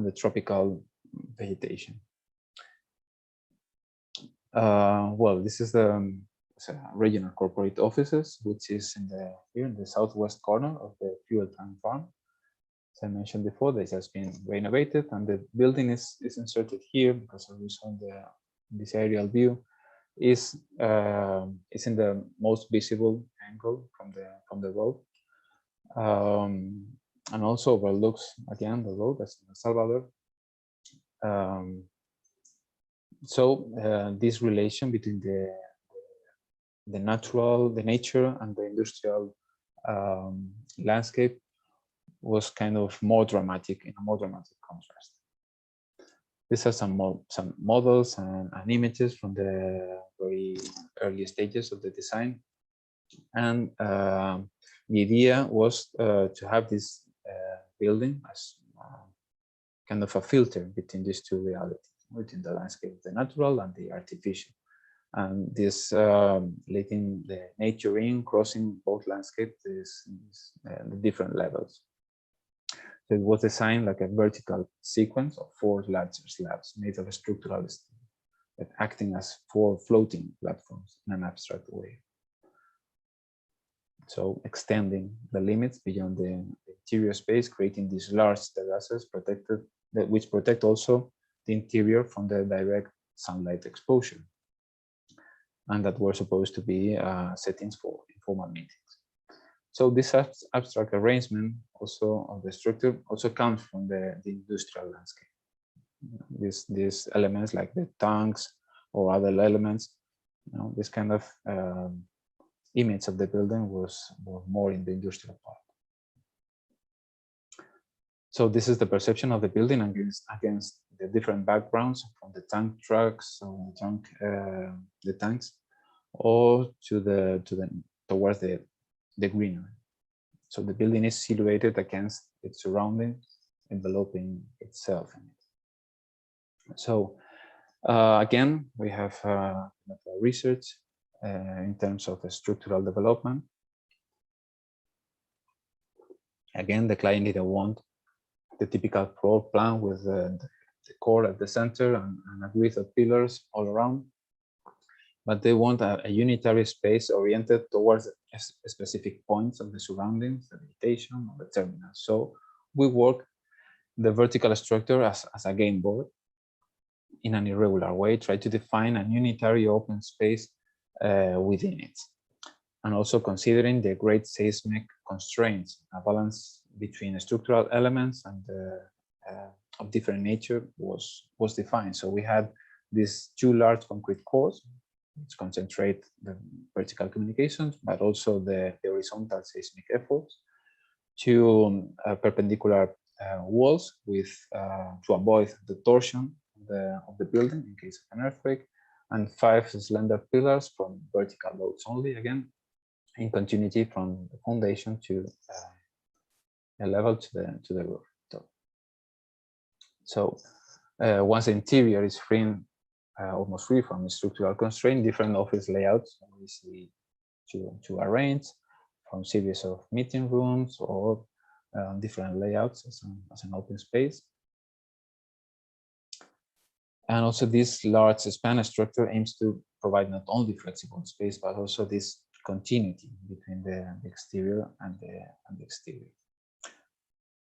the tropical vegetation. Well, this is the regional corporate offices, which is here in the southwest corner of the fuel tank farm. As I mentioned before, this has been renovated, and the building is inserted here because as we saw in this aerial view, is in the most visible angle from the road, and also overlooks again the road as in El Salvador. So this relation between the nature and the industrial landscape was kind of more dramatic, in a more dramatic contrast. These are some models and images from the very early stages of the design. And the idea was to have this building as kind of a filter between these two realities, between the landscape, the natural and the artificial. And this letting the nature in, crossing both landscapes, the different levels. So it was designed like a vertical sequence of 4 larger slabs made of structural steel, but acting as 4 floating platforms in an abstract way. So extending the limits beyond the interior space, creating these large terraces which protect also the interior from the direct sunlight exposure, and that were supposed to be settings for informal meetings. So this abstract arrangement also of the structure also comes from the industrial landscape. These elements like the tanks or other elements, this kind of image of the building was more in the industrial part. So this is the perception of the building against the different backgrounds from the tank trucks or the tanks, or towards the greenery. So the building is silhouetted against its surroundings, enveloping itself in it. So again, we have research in terms of the structural development. Again, the client didn't want the typical floor plan with the core at the center and a grid of pillars all around, but they want a unitary space oriented towards specific points of the surroundings, the vegetation, or the terminal. So we work the vertical structure as a game board in an irregular way, try to define a unitary open space within it, and also considering the great seismic constraints. A balance between structural elements and of different nature was defined. So we had these 2 large concrete cores which concentrate the vertical communications, but also the horizontal seismic efforts, 2 perpendicular walls with to avoid the torsion of the building in case of an earthquake, and 5 slender pillars from vertical loads only, again in continuity from the foundation to a level to the roof. So once the interior is free, almost free from structural constraint, different office layouts are easy to arrange, from series of meeting rooms or different layouts as an open space. And also this large span structure aims to provide not only flexible space, but also this continuity between the exterior and the exterior.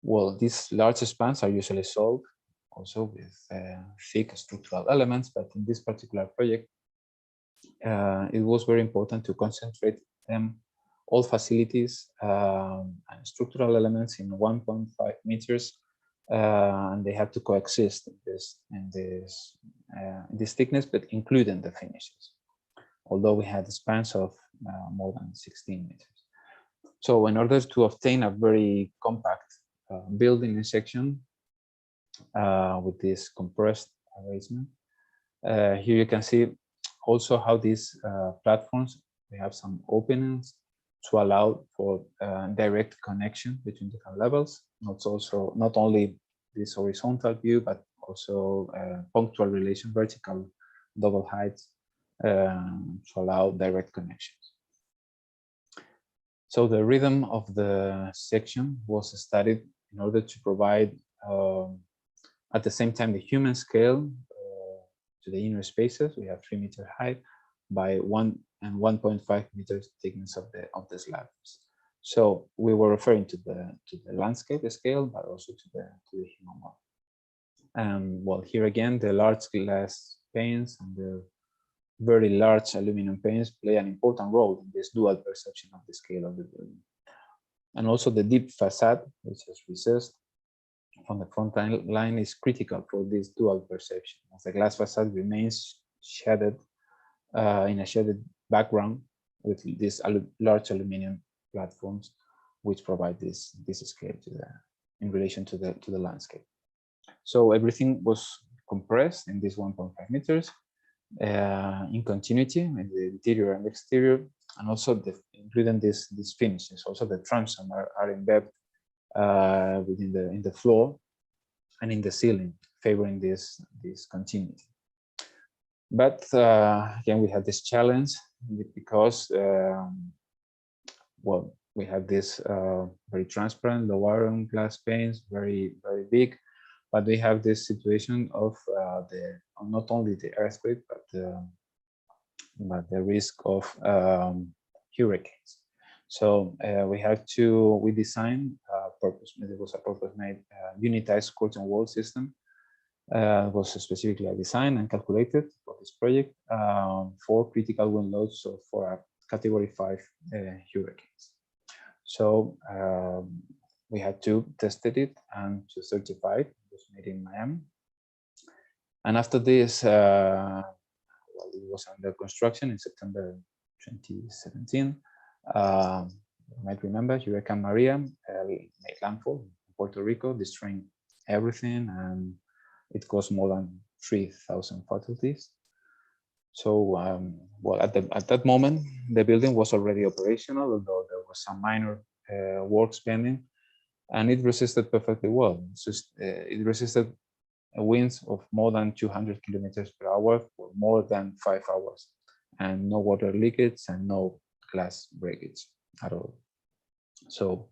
Well, these large spans are usually solved also with thick structural elements, but in this particular project, it was very important to concentrate all facilities and structural elements in 1.5 meters, and they have to coexist in this thickness, but including the finishes, although we had spans of more than 16 meters. So in order to obtain a very compact building in section with this compressed arrangement, here you can see also how these platforms, they have some openings to allow for direct connection between different levels, not only this horizontal view, but also punctual relation, vertical double heights to allow direct connections. So the rhythm of the section was studied in order to provide at the same time the human scale to the inner spaces. We have 3 meters high by 1 and 1.5 meters thickness of the slabs. So we were referring to the landscape scale, but also to the human one. And well, here again, the large glass panes and the very large aluminum panes play an important role in this dual perception of the scale of the building. And also the deep facade, which is recessed from the front line, is critical for this dual perception, as the glass facade remains shaded in a shaded background with these large aluminum platforms, which provide this scale in relation to the landscape. So everything was compressed in these 1.5 meters in continuity in the interior and exterior, and also including these finishes. Also the transom are embedded in the floor and in the ceiling, favoring this continuity. But again, we had this challenge because well, we have this very transparent low iron glass panes, very big, but we have this situation of not only the earthquake but the risk of hurricanes. So we designed it was a purpose-made unitized curtain wall system. It was specifically designed and calculated for this project for critical wind loads, so for a Category 5 hurricanes. So we had to test it and to certify it. It was made in Miami. And after this, well, it was under construction in September 2017. You might remember Hurricane Maria made landfall in Puerto Rico, destroying everything, and it caused more than 3,000 fatalities. So, well, at that moment, the building was already operational, although there was some minor works pending, and it resisted perfectly well. It resisted winds of more than 200 kilometers per hour for more than 5 hours, and no water leakage and no glass breakage at all. So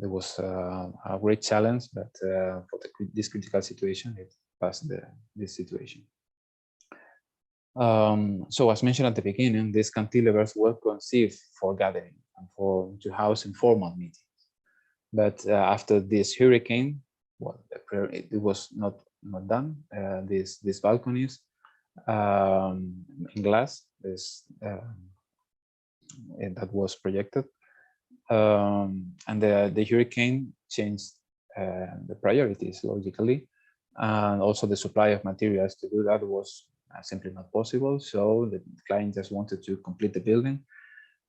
it was a great challenge, but for this critical situation, it passed this situation. So as mentioned at the beginning, these cantilevers were conceived for gathering and to house informal meetings. But after this hurricane, well, it was not done. These balconies in glass, that was projected, and the hurricane changed the priorities logically, and also the supply of materials to do that was simply not possible. So the client just wanted to complete the building.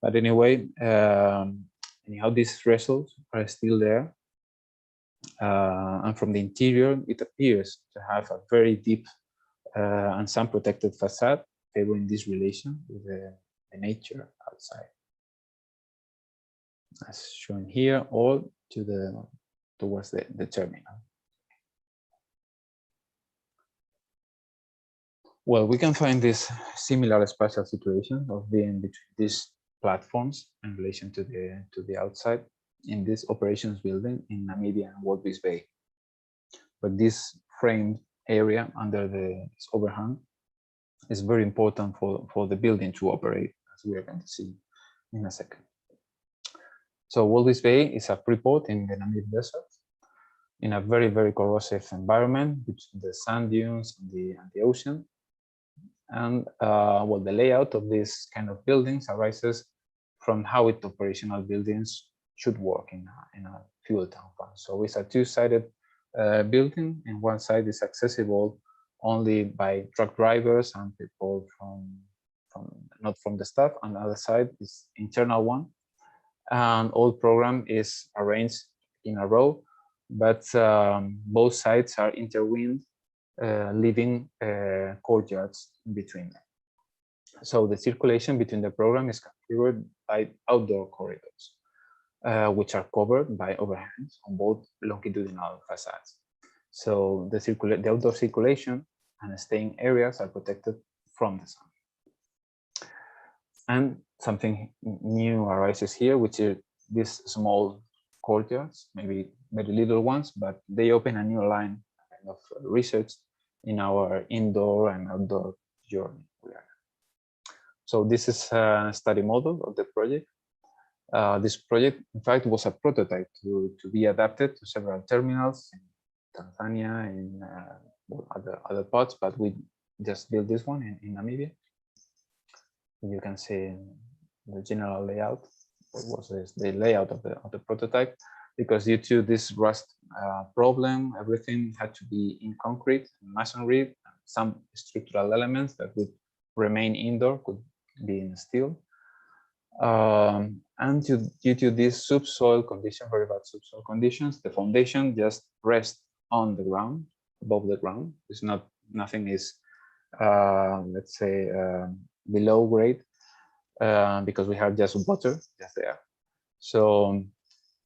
But anyway, anyhow, these thresholds are still there. And from the interior, it appears to have a very deep and sun-protected facade, favoring this relation with the nature outside, as shown here, or towards the terminal. Well, we can find this similar spatial situation of being between these platforms in relation to the outside in this operations building in Namibia and RUIZ Bay. But this framed area under this overhang is very important for the building to operate, as we are going to see in a second. So RUIZ Bay is a free port in the Namib Desert, in a very corrosive environment between the sand dunes and the ocean. And well, the layout of this kind of buildings arises from how operational buildings should work in a fuel tank farm. So it's a two-sided building. And one side is accessible only by truck drivers and people not from the staff, and the other side is internal one. And all program is arranged in a row, but both sides are intertwined, leaving courtyards in between them. So the circulation between the program is configured by outdoor corridors, which are covered by overhangs on both longitudinal facades. So the outdoor circulation and staying areas are protected from the sun. And something new arises here, which is these small courtyards, maybe very little ones, but they open a new line of research in our indoor and outdoor journey. So this is a study model of the project. This project, in fact, was a prototype to be adapted to several terminals in Tanzania, in other parts, but we just built this one in Namibia. You can see the general layout. What was the layout of the prototype? Because due to this rust problem, everything had to be in concrete, masonry. Some structural elements that would remain indoor could be in steel. And due to this subsoil condition, very bad subsoil conditions, the foundation just rests on the ground, above the ground. It's not, nothing is, let's say, below grade, because we have just water just there. So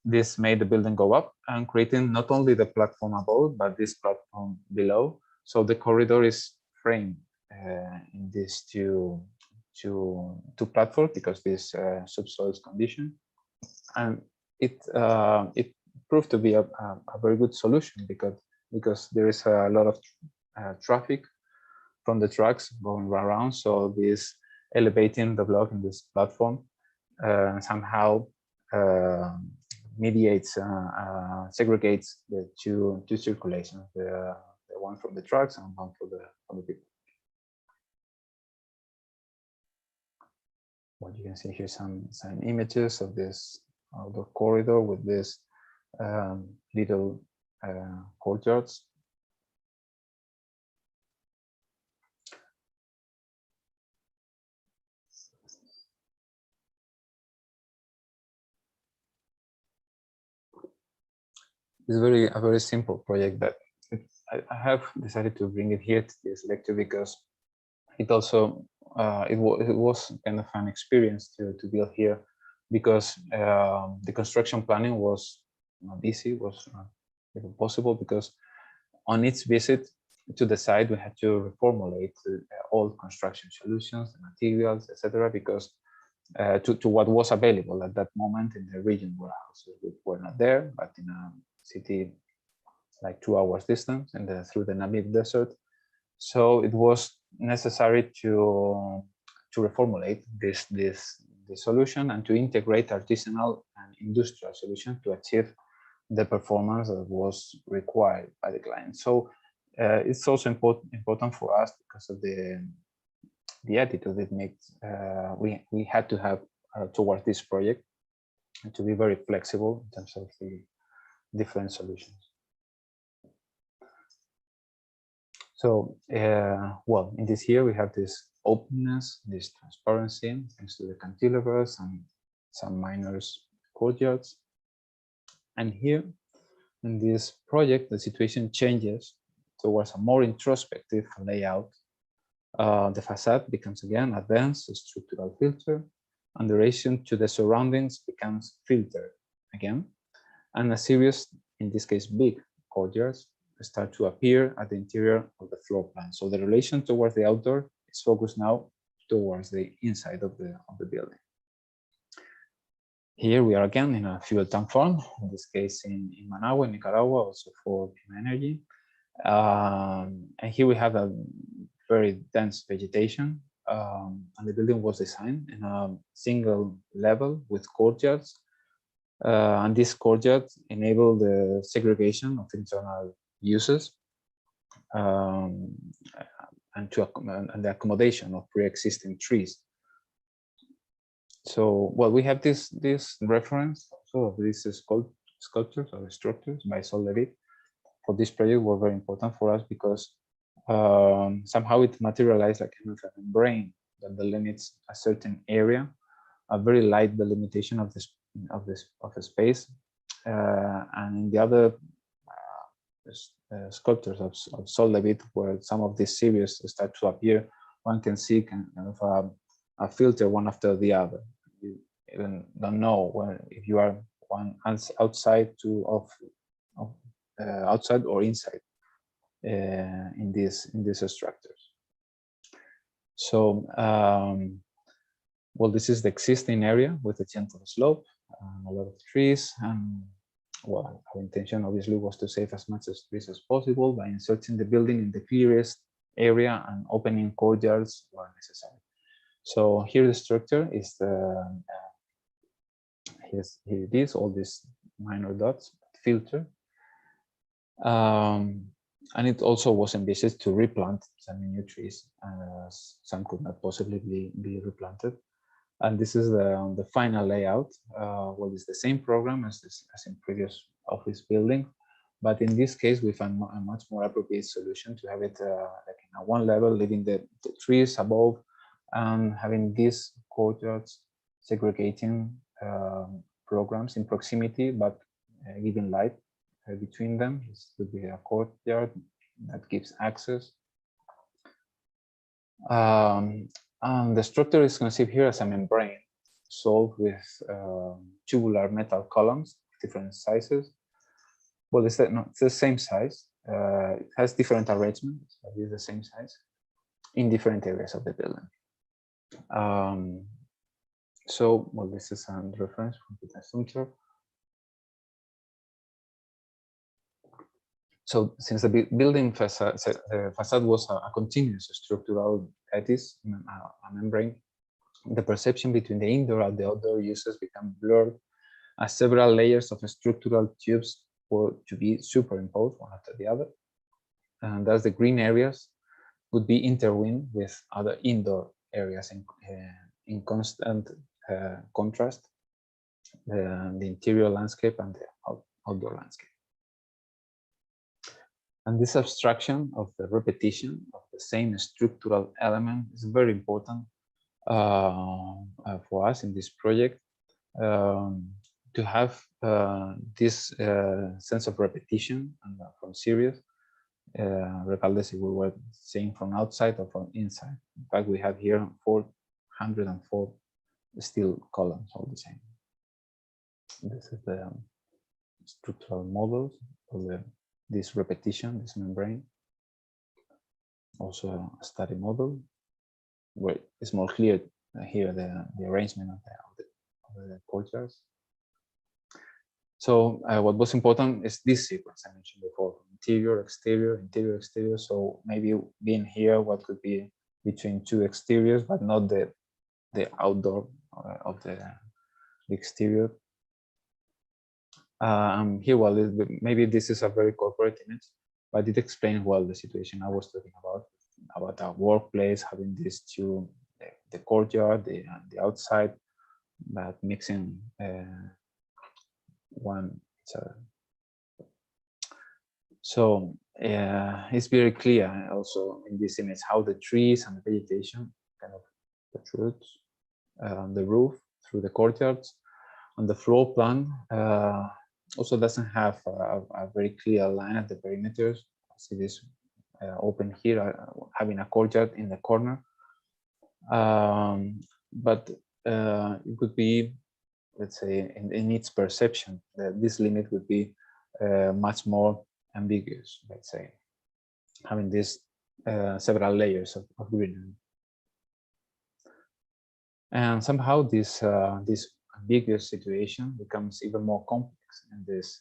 this made the building go up and creating not only the platform above, but this platform below. So the corridor is framed in these two to platform because this subsoil is conditioned, and it proved to be a very good solution because there is a lot of traffic from the trucks going around. So this elevating the block in this platform somehow mediates, segregates the two circulations, the one from the trucks and one from the people. Well, you can see here some images of this the corridor with this little courtyards. It's a very simple project that I have decided to bring it here to this lecture because it also it was kind of an experience to build here, because the construction planning was not easy, was even possible, because on its visit to the site we had to reformulate all construction solutions, the materials, etc., because to what was available at that moment in the region warehouses, which were not there, but in a city like 2 hours distance and through the Namib desert. So it was necessary to reformulate this solution and to integrate artisanal and industrial solutions to achieve the performance that was required by the client. So it's also important for us because of the attitude it makes. We had to have towards this project and to be very flexible in terms of the different solutions. So, well, in this here we have this openness, this transparency, thanks to the cantilevers and some minor courtyards. And here, in this project, the situation changes towards a more introspective layout. The facade becomes again a dense structural filter, and the relation to the surroundings becomes filtered again, and a series, in this case, big courtyards start to appear at the interior of the floor plan. So the relation towards the outdoor is focused now towards the inside of the building. Here we are again in a fuel tank farm, in this case in Managua, in Nicaragua, also for energy. And here we have a very dense vegetation, and the building was designed in a single level with courtyards. And these courtyards enable the segregation of internal uses and the accommodation of pre-existing trees. So, well, we have this reference also of these sculptures or structures by Sol Levitt for this project were very important for us because somehow it materialized like kind of a membrane that delimits a certain area, a very light delimitation of the space, and in the other sculptures of Sol Levitt, where some of these series start to appear, one can see kind of a filter one after the other. You even don't know if you are one outside outside or inside in these structures. So, well, this is the existing area with a gentle slope, a lot of trees, and well, our intention obviously was to save as much trees as possible by inserting the building in the clearest area and opening courtyards where necessary. So here the structure is here it is, all these minor dots, filter. And it also was envisaged to replant some new trees, as some could not possibly be replanted. And this is the final layout. Well, it's the same program as in previous office building, but in this case we found a much more appropriate solution to have it like in a one level, leaving the trees above and having these courtyards segregating programs in proximity, but giving light between them. This would be a courtyard that gives access. And the structure is conceived here as a membrane solved with tubular metal columns, different sizes. Well, it's the same size. It has different arrangements, but it's the same size in different areas of the building. So, well, this is a reference from the Temciuc. So, since the building facade was a continuous structural lattice, a membrane, the perception between the indoor and the outdoor uses become blurred as several layers of structural tubes were to be superimposed one after the other. And thus the green areas would be intertwined with other indoor areas in constant contrast, the interior landscape and the outdoor landscape. And this abstraction of the repetition of the same structural element is very important for us in this project, to have this sense of repetition and from series, regardless if we were seeing from outside or from inside. In fact, we have here 404 steel columns, all the same. This is the structural models of this repetition, this membrane. Also a study model where it's more clear here the arrangement of the courtyards. So what was important is this sequence I mentioned before: interior, exterior, interior, exterior. So maybe being here, what could be between two exteriors, but not the outdoor of the exterior. Here, well, maybe this is a very corporate image, but it explains well the situation I was talking about our workplace, having these two, the courtyard, the outside, but mixing one. So it's very clear also in this image how the trees and the vegetation kind of protrudes on the roof through the courtyards. On the floor plan also doesn't have a very clear line at the perimeters. See this open here, having a courtyard in the corner, but it could be, let's say, in its perception, this limit would be much more ambiguous, let's say, having this several layers of greenery. And somehow this ambiguous situation becomes even more complex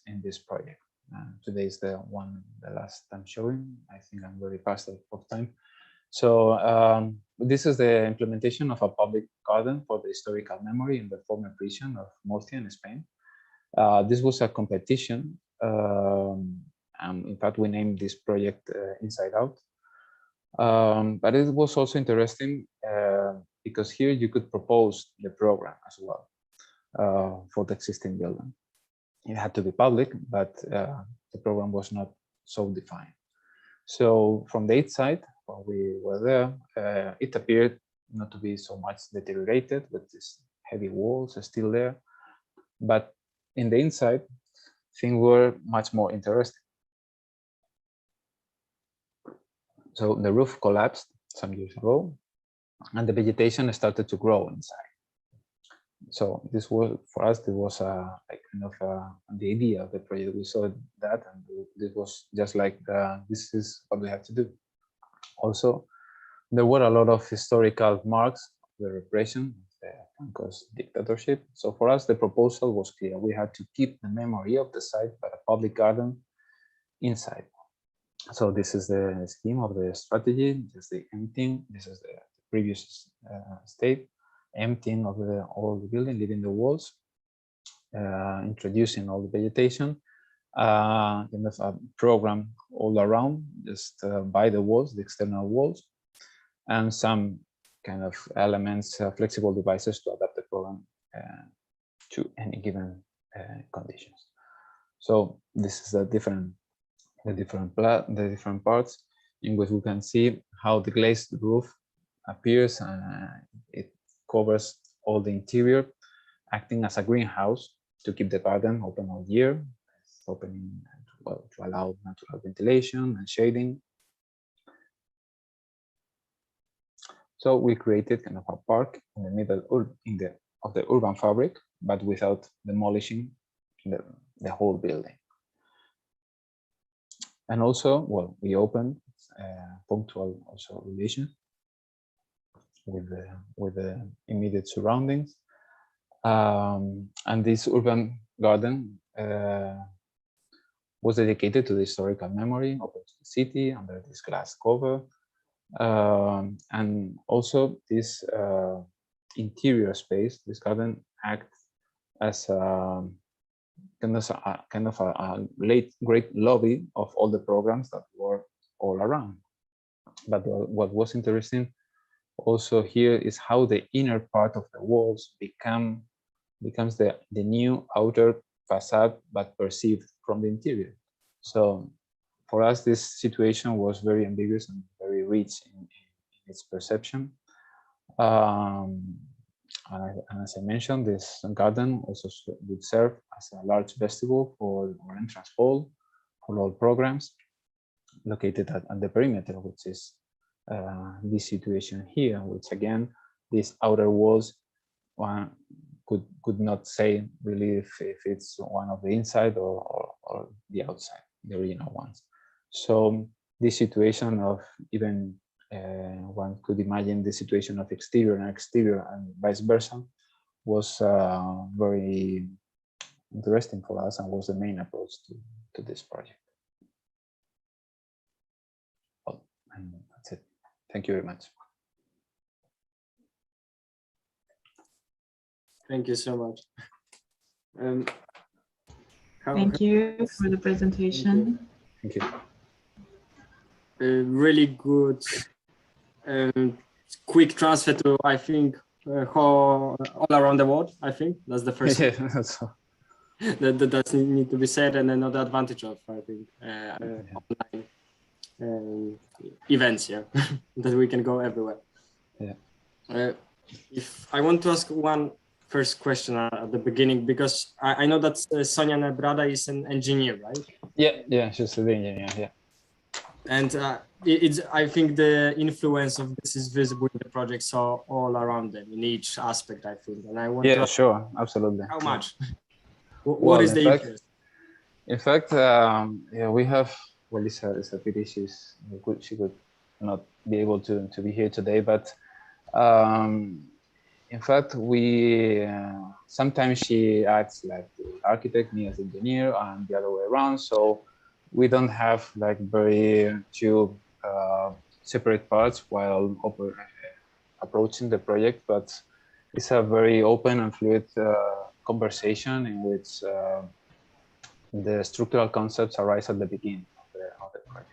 in this project. Today is the last I'm showing. I think I'm very fast of time. So this is the implementation of a public garden for the historical memory in the former prison of Murcia in Spain. This was a competition. In fact, we named this project Inside Out. But it was also interesting because here you could propose the program as well for the existing building. It had to be public, but the program was not so defined. So from the inside, when we were there, it appeared not to be so much deteriorated, with these heavy walls still there. But in the inside, things were much more interesting. So the roof collapsed some years ago, and the vegetation started to grow inside. So this was, for us, there was like kind of the idea of the project. We saw that, and this was just like this is what we have to do. Also, there were a lot of historical marks of the repression, the Franco's dictatorship. So for us, the proposal was clear. We had to keep the memory of the site, but a public garden inside. So this is the scheme of the strategy. This is the emptying. This is the previous state. Emptying of the old building, leaving the walls, introducing all the vegetation, kind of a program all around, just by the walls, the external walls, and some kind of elements, flexible devices to adapt the program to any given conditions. So this is the different parts in which we can see how the glazed roof appears. It covers all the interior, acting as a greenhouse to keep the garden open all year, opening to allow natural ventilation and shading. So we created kind of a park in the middle of the urban fabric, but without demolishing the whole building. And also, well, we opened punctual also relation with the immediate surroundings. And this urban garden was dedicated to the historical memory of the city under this glass cover. And also this interior space, this garden acts as a kind of a great lobby of all the programs that were all around. But what was interesting also here is how the inner part of the walls becomes the new outer facade, but perceived from the interior. So for us, this situation was very ambiguous and very rich in its perception. And as I mentioned, this garden also would serve as a large vestibule for our entrance hall for all programs located at the perimeter, which is this situation here, which again, these outer walls, one could not say really if it's one of the inside or the outside, the original ones. So this situation of even one could imagine the situation of exterior and vice versa was very interesting for us and was the main approach to this project. Well, and that's it. Thank you very much. Thank you so much. Thank you for the presentation. Thank you. Really good, quick transfer to, I think, all around the world. I think that's the first Yeah, that's all. that doesn't need to be said, and another advantage of, I think, online events, yeah, that we can go everywhere. Yeah. If I want to ask one first question at the beginning, because I know that Sonia Nebreda is an engineer, right? Yeah, she's the engineer, yeah. And I think the influence of this is visible in the projects all around them, in each aspect, I think. And I want to ask, sure, absolutely. how much? What is the influence? In fact, yeah, we have, well, it's a pity she could not be able to be here today, but in fact, we sometimes she acts like the architect, me as engineer, and the other way around. So we don't have like very two separate parts while approaching the project, but it's a very open and fluid conversation in which the structural concepts arise at the beginning of the project.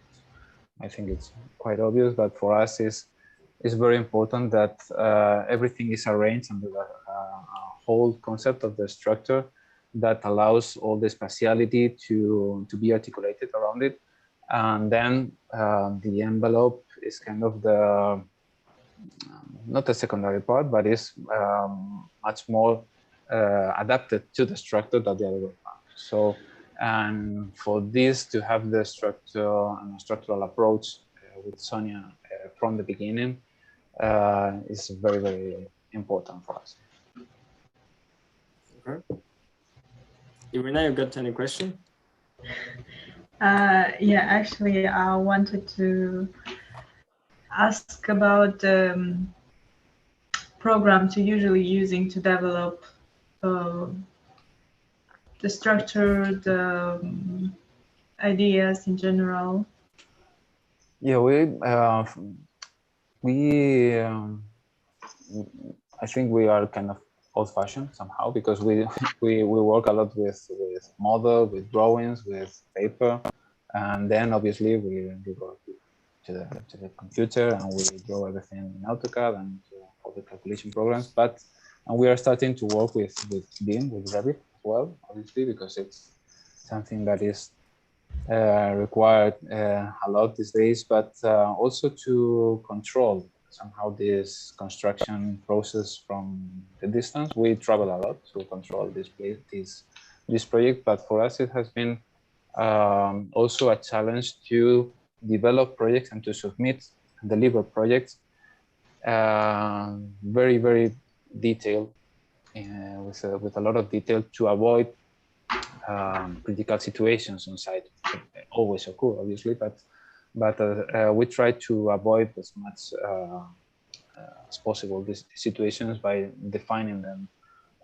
I think it's quite obvious, but for us it's very important that everything is arranged under the whole concept of the structure that allows all the spatiality to be articulated around it. And then the envelope is kind of the, not the secondary part, but is much more adapted to the structure than the other way around. So, and for this to have the structure and structural approach with Sonia from the beginning is very, very important for us. Okay. Irina, you got any question? Yeah, actually, I wanted to ask about the programs you're usually using to develop the structure, the ideas in general. Yeah, I think we are kind of old-fashioned somehow because we work a lot with model, with drawings, with paper, and then obviously we go to the computer and we draw everything in AutoCAD and all the calculation programs. And we are starting to work with BIM, with Revit as well, obviously, because it's something that is required a lot these days, but also to control somehow this construction process from the distance. We travel a lot to control this project, but for us it has been also a challenge to develop projects and to submit and deliver projects very, very detailed, with a lot of detail to avoid critical situations on site. Always occur, obviously, but we try to avoid as much as possible these situations by defining them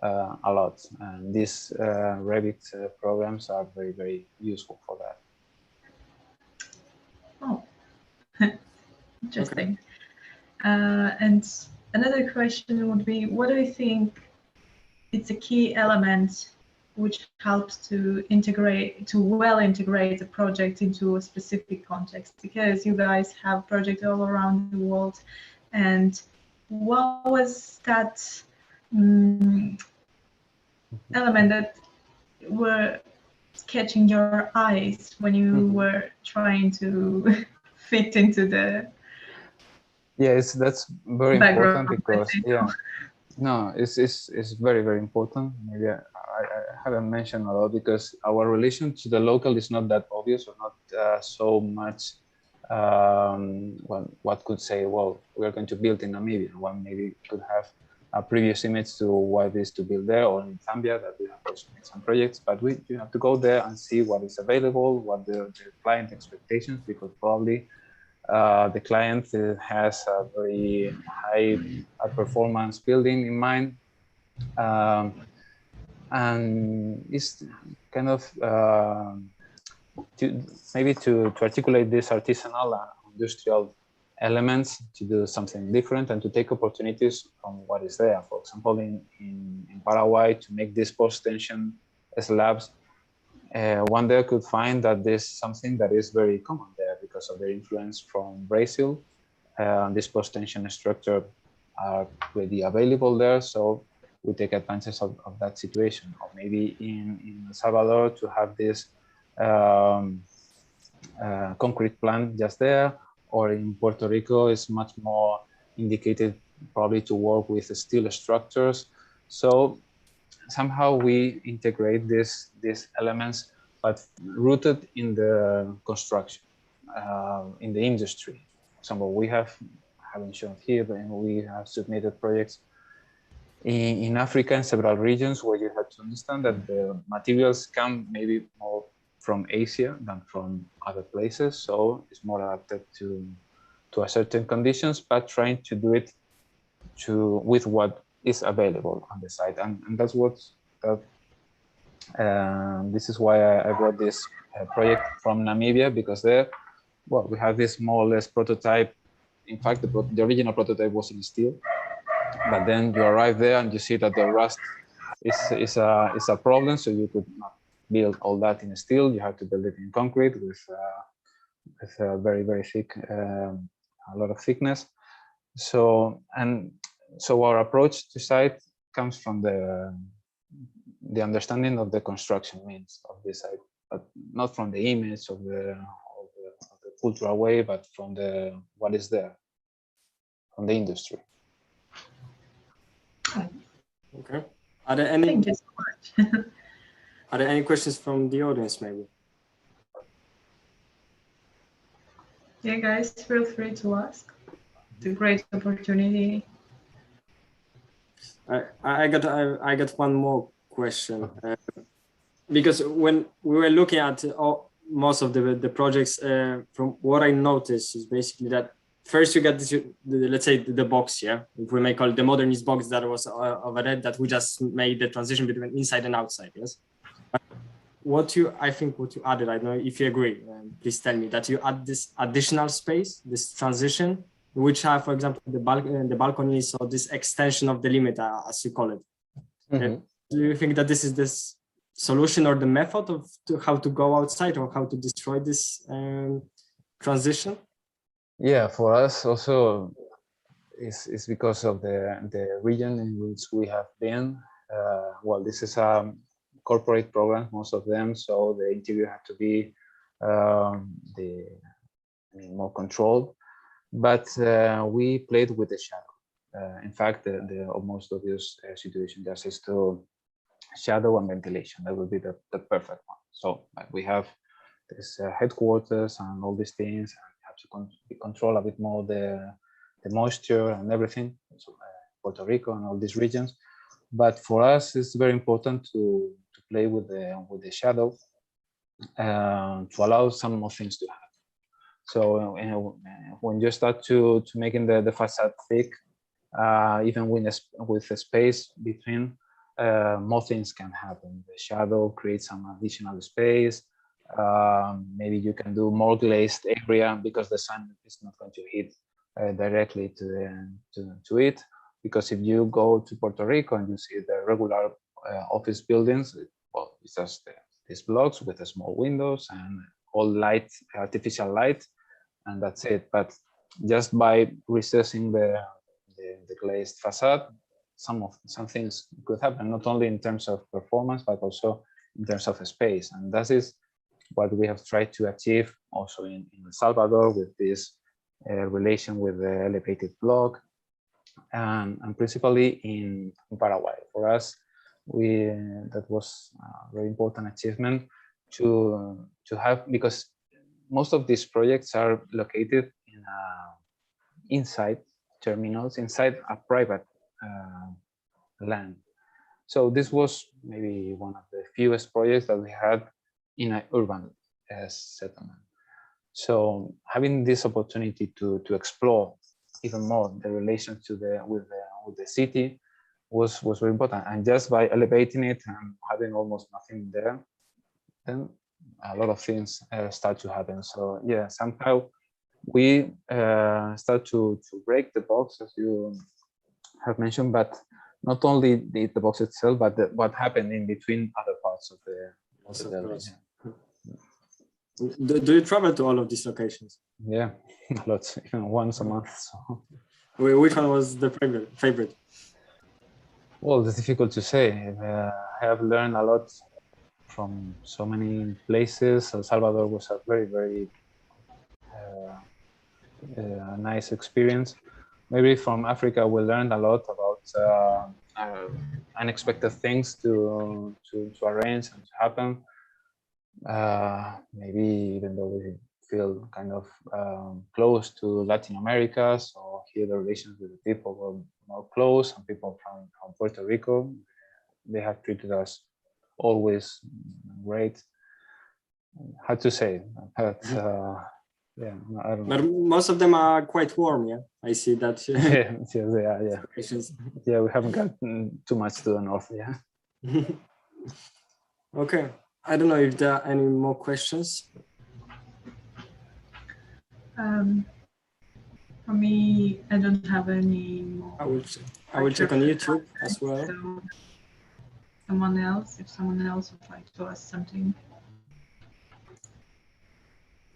a lot. And these Revit programs are very, very useful for that. Oh, interesting. Okay. And another question would be, what do you think it's a key element which helps to well integrate a project into a specific context? Because you guys have projects all around the world, and what was that element that were catching your eyes when you were trying to fit into the that's very important, because it's very, very important. Maybe I haven't mentioned a lot, because our relation to the local is not that obvious, or not so much. What could say, well, we're going to build in Namibia. One maybe could have a previous image to what is to build there, or in Zambia, that we have also made some projects. But you have to go there and see what is available, what the client expectations, because probably the client has a very high performance building in mind, and it's kind of to articulate these artisanal and industrial elements, to do something different and to take opportunities from what is there. For example, in Paraguay, to make these post-tension slabs, one there could find that there's something that is very common there because of their influence from Brazil. This post-tension structure are already available there, so we take advantage of that situation. Or maybe in El Salvador, to have this concrete plant just there, or in Puerto Rico is much more indicated probably to work with steel structures. So somehow we integrate these elements, but rooted in the construction, in the industry. For example, we haven't shown here, but we have submitted projects in Africa in several regions, where you have to understand that the materials come maybe more from Asia than from other places, so it's more adapted to a certain conditions, but trying to do it with what is available on the site, and that's what this is why I brought this project from Namibia, because there, well, we have this more or less prototype. In fact, the original prototype was in steel, but then you arrive there and you see that the rust is a problem, so you could not build all that in steel. You have to build it in concrete with a very, very thick, a lot of thickness. So our approach to site comes from the understanding of the construction means of the site, but not from the image of the cultural way, but from what is there, from the industry. Okay. Are there any? Thank you so much. Are there any questions from the audience, maybe? Yeah, guys, feel free to ask. It's a great opportunity. I got one more question, because when we were looking at most of the projects, from what I noticed is basically that first you get this, let's say the box, yeah, if we may call it the modernist box that was over there, that we just made the transition between inside and outside, yes. What you added, I don't know if you agree, please tell me, that you add this additional space, this transition, which have, for example, the balconies, or this extension of the limit, as you call it. Do you think that this is this solution or the method of how to go outside, or how to destroy this transition? Yeah, for us also, it's because of the region in which we have been. Well, this is a corporate program, most of them, so the interior had to be more controlled. But we played with the shadow. In fact, the most obvious situation just is to shadow and ventilation. That would be the perfect one. So we have this headquarters and all these things, and we have to control a bit more the moisture and everything. So Puerto Rico and all these regions. But for us, it's very important to play with the shadow, to allow some more things to happen. So when you start to making the facade thick, even with a space between, more things can happen. The shadow creates some additional space. Maybe you can do more glazed area because the sun is not going to hit directly to it. Because if you go to Puerto Rico and you see the regular office buildings, well, it's just these blocks with the small windows and all light, artificial light, and that's it. But just by recessing the glazed facade, some things could happen, not only in terms of performance, but also in terms of space. And that is what we have tried to achieve also in El Salvador with this relation with the elevated block, and principally in Paraguay. For us, that was a very important achievement to have, because most of these projects are located in inside terminals, inside a private land. So this was maybe one of the fewest projects that we had in an urban settlement. So having this opportunity to explore even more the relation with the city was very important. And just by elevating it and having almost nothing there, then a lot of things start to happen. So yeah, somehow we start to break the box, as you have mentioned, but not only the box itself, but what happened in between other parts of the building. Do you travel to all of these locations? Yeah, lots, even once a month. So. Which one was the favorite? Well, it's difficult to say. I have learned a lot from so many places. El Salvador was a very, very nice experience. Maybe from Africa, we learned a lot about unexpected things to arrange and to happen. Maybe even though we feel kind of close to Latin America, so here the relations with the people were more close, and people from Puerto Rico, they have treated us always great. Hard to say, but yeah, I don't know. But most of them are quite warm, yeah? I see that. Yeah, they are, yeah. Yeah, we haven't got too much to the north, yeah. Okay, I don't know if there are any more questions. For me, I don't have any more. I will check on YouTube as well. So if someone else would like to ask something.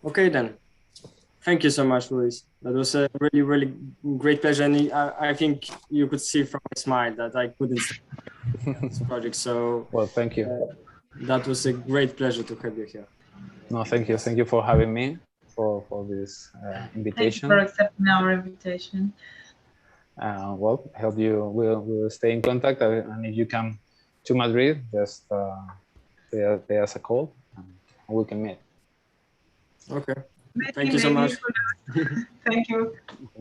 Okay then. Thank you so much, Ruiz. That was a really, really great pleasure. And I think you could see from my smile that I couldn't stop this project. So well, thank you. That was a great pleasure to have you here. No, thank you. Thank you for having me, for this invitation. Thank you for accepting our invitation. Well, I hope you will stay in contact. And if you come to Madrid, just pay us a call and we can meet. Okay. Thank you so much. Thank you.